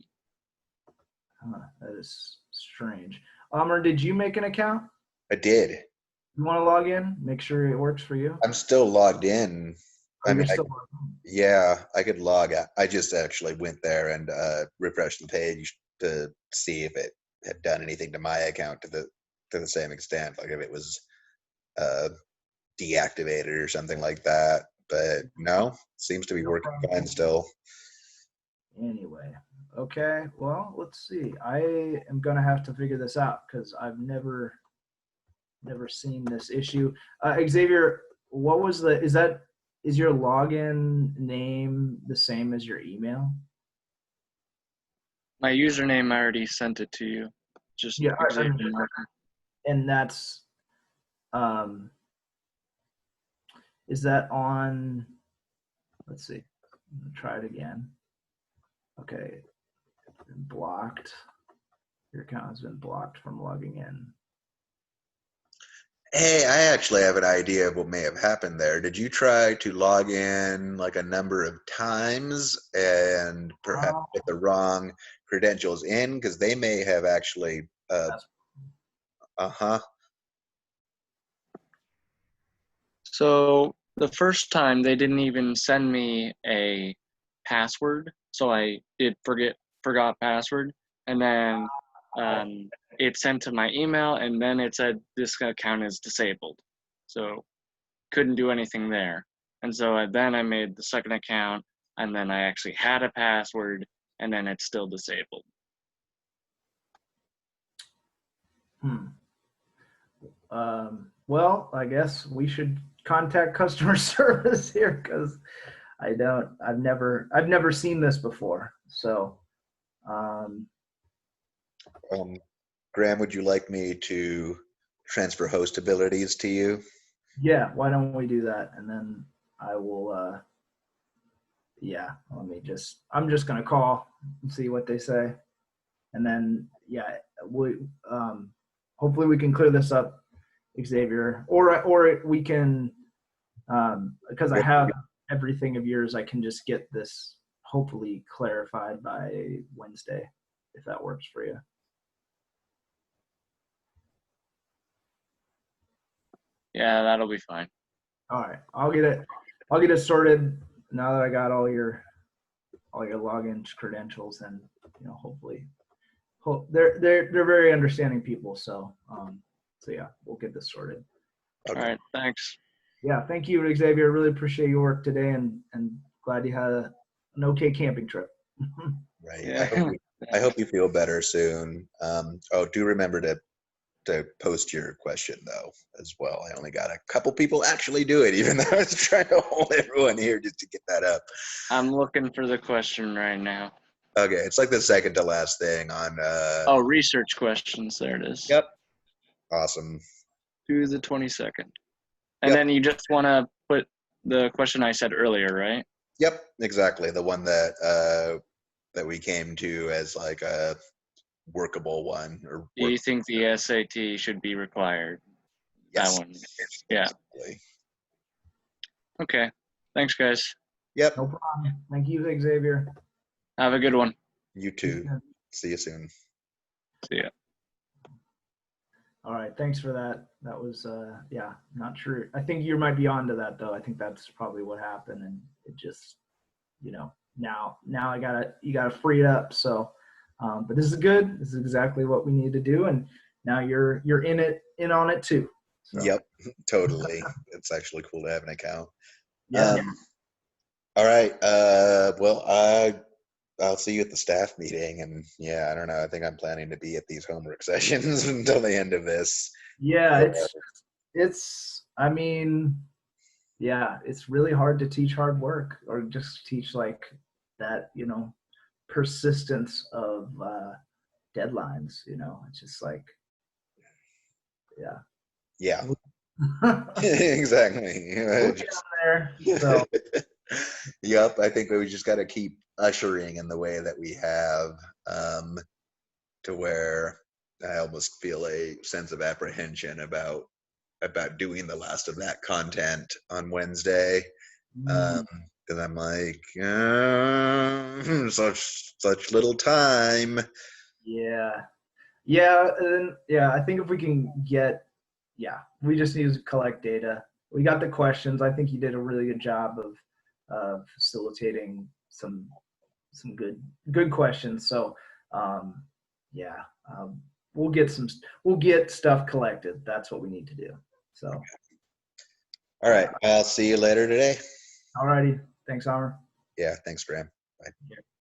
[SPEAKER 1] That is strange. Amr, did you make an account?
[SPEAKER 2] I did.
[SPEAKER 1] You want to log in? Make sure it works for you.
[SPEAKER 2] I'm still logged in.
[SPEAKER 1] Oh, you're still logged in.
[SPEAKER 2] Yeah, I could log out. I just actually went there and refreshed the page to see if it had done anything to my account to the same extent, like if it was deactivated or something like that. But no, seems to be working fine still.
[SPEAKER 1] Anyway, okay. Well, let's see. I am gonna have to figure this out because I've never seen this issue. Xavier, what was is your login name the same as your email?
[SPEAKER 7] My username, I already sent it to you. Just
[SPEAKER 1] Yeah,
[SPEAKER 7] Xavier.
[SPEAKER 1] And that's is that on? Let's see. Try it again. Okay, been blocked. Your account has been blocked from logging in.
[SPEAKER 2] Hey, I actually have an idea of what may have happened there. Did you try to log in like a number of times and perhaps get the wrong credentials in? Because they may have actually.
[SPEAKER 7] So the first time they didn't even send me a password, so I forgot password, and then it sent to my email, and then it said this account is disabled, so couldn't do anything there. And so then I made the second account, and then I actually had a password, and then it's still disabled.
[SPEAKER 1] Well, I guess we should contact customer service here because I've never seen this before. So,
[SPEAKER 2] Graham, would you like me to transfer host abilities to you?
[SPEAKER 1] Yeah, why don't we do that? And then I will, yeah, I'm just going to call and see what they say. And then, yeah, hopefully we can clear this up, Xavier, or we can, because I have everything of yours, I can just get this hopefully clarified by Wednesday, if that works for you.
[SPEAKER 7] Yeah, that'll be fine.
[SPEAKER 1] All right, I'll get it sorted now that I got all your login credentials, and hopefully, they're very understanding people. So yeah, we'll get this sorted.
[SPEAKER 2] Okay.
[SPEAKER 7] All right, thanks.
[SPEAKER 1] Yeah, thank you, Xavier. Really appreciate your work today, and glad you had an okay camping trip.
[SPEAKER 2] Right.
[SPEAKER 7] Yeah.
[SPEAKER 2] I hope you feel better soon. Do remember to post your question though as well. I only got a couple people actually do it, even though I was trying to hold everyone here just to get that up.
[SPEAKER 7] I'm looking for the question right now.
[SPEAKER 2] Okay, it's like the second to last thing on
[SPEAKER 7] research questions. There it is.
[SPEAKER 2] Yep. Awesome.
[SPEAKER 7] To the 22nd. And then you just want to put the question I said earlier, right?
[SPEAKER 2] Yep, exactly. The one that we came to as like a workable one. Or
[SPEAKER 7] Do you think the SAT should be required?
[SPEAKER 2] Yes.
[SPEAKER 7] That one. Yeah.
[SPEAKER 2] Exactly.
[SPEAKER 7] Okay. Thanks, guys.
[SPEAKER 2] Yep.
[SPEAKER 1] No problem. Thank you, Xavier.
[SPEAKER 7] Have a good one.
[SPEAKER 2] You too. See you soon.
[SPEAKER 7] See ya.
[SPEAKER 1] All right, thanks for that. That was yeah, not sure. I think you might be onto that though. I think that's probably what happened, and it just, now you gotta free it up. So, but this is good. This is exactly what we need to do, and now you're in on it too. So.
[SPEAKER 2] Yep, totally. It's actually cool to have an account.
[SPEAKER 1] Yeah.
[SPEAKER 2] All right. Well, I'll see you at the staff meeting, and yeah, I don't know. I think I'm planning to be at these homework sessions until the end of this.
[SPEAKER 1] Yeah, I mean, yeah, it's really hard to teach hard work or just teach like that, persistence of deadlines, it's just like, yeah.
[SPEAKER 2] Yeah,
[SPEAKER 1] We'll
[SPEAKER 2] exactly.
[SPEAKER 1] get on there. So,
[SPEAKER 2] Yep, I think we just got to keep ushering in the way that we have, to where I almost feel a sense of apprehension about doing the last of that content on Wednesday. Because I'm like, such little time.
[SPEAKER 1] yeah. Yeah, and yeah, I think if we can we just need to collect data. We got the questions. I think you did a really good job of facilitating some good questions. So yeah, we'll get stuff collected. That's what we need to do. So
[SPEAKER 2] All right, I'll see you later today.
[SPEAKER 1] alrighty, thanks, Amr.
[SPEAKER 2] Yeah, thanks, Graham. Bye.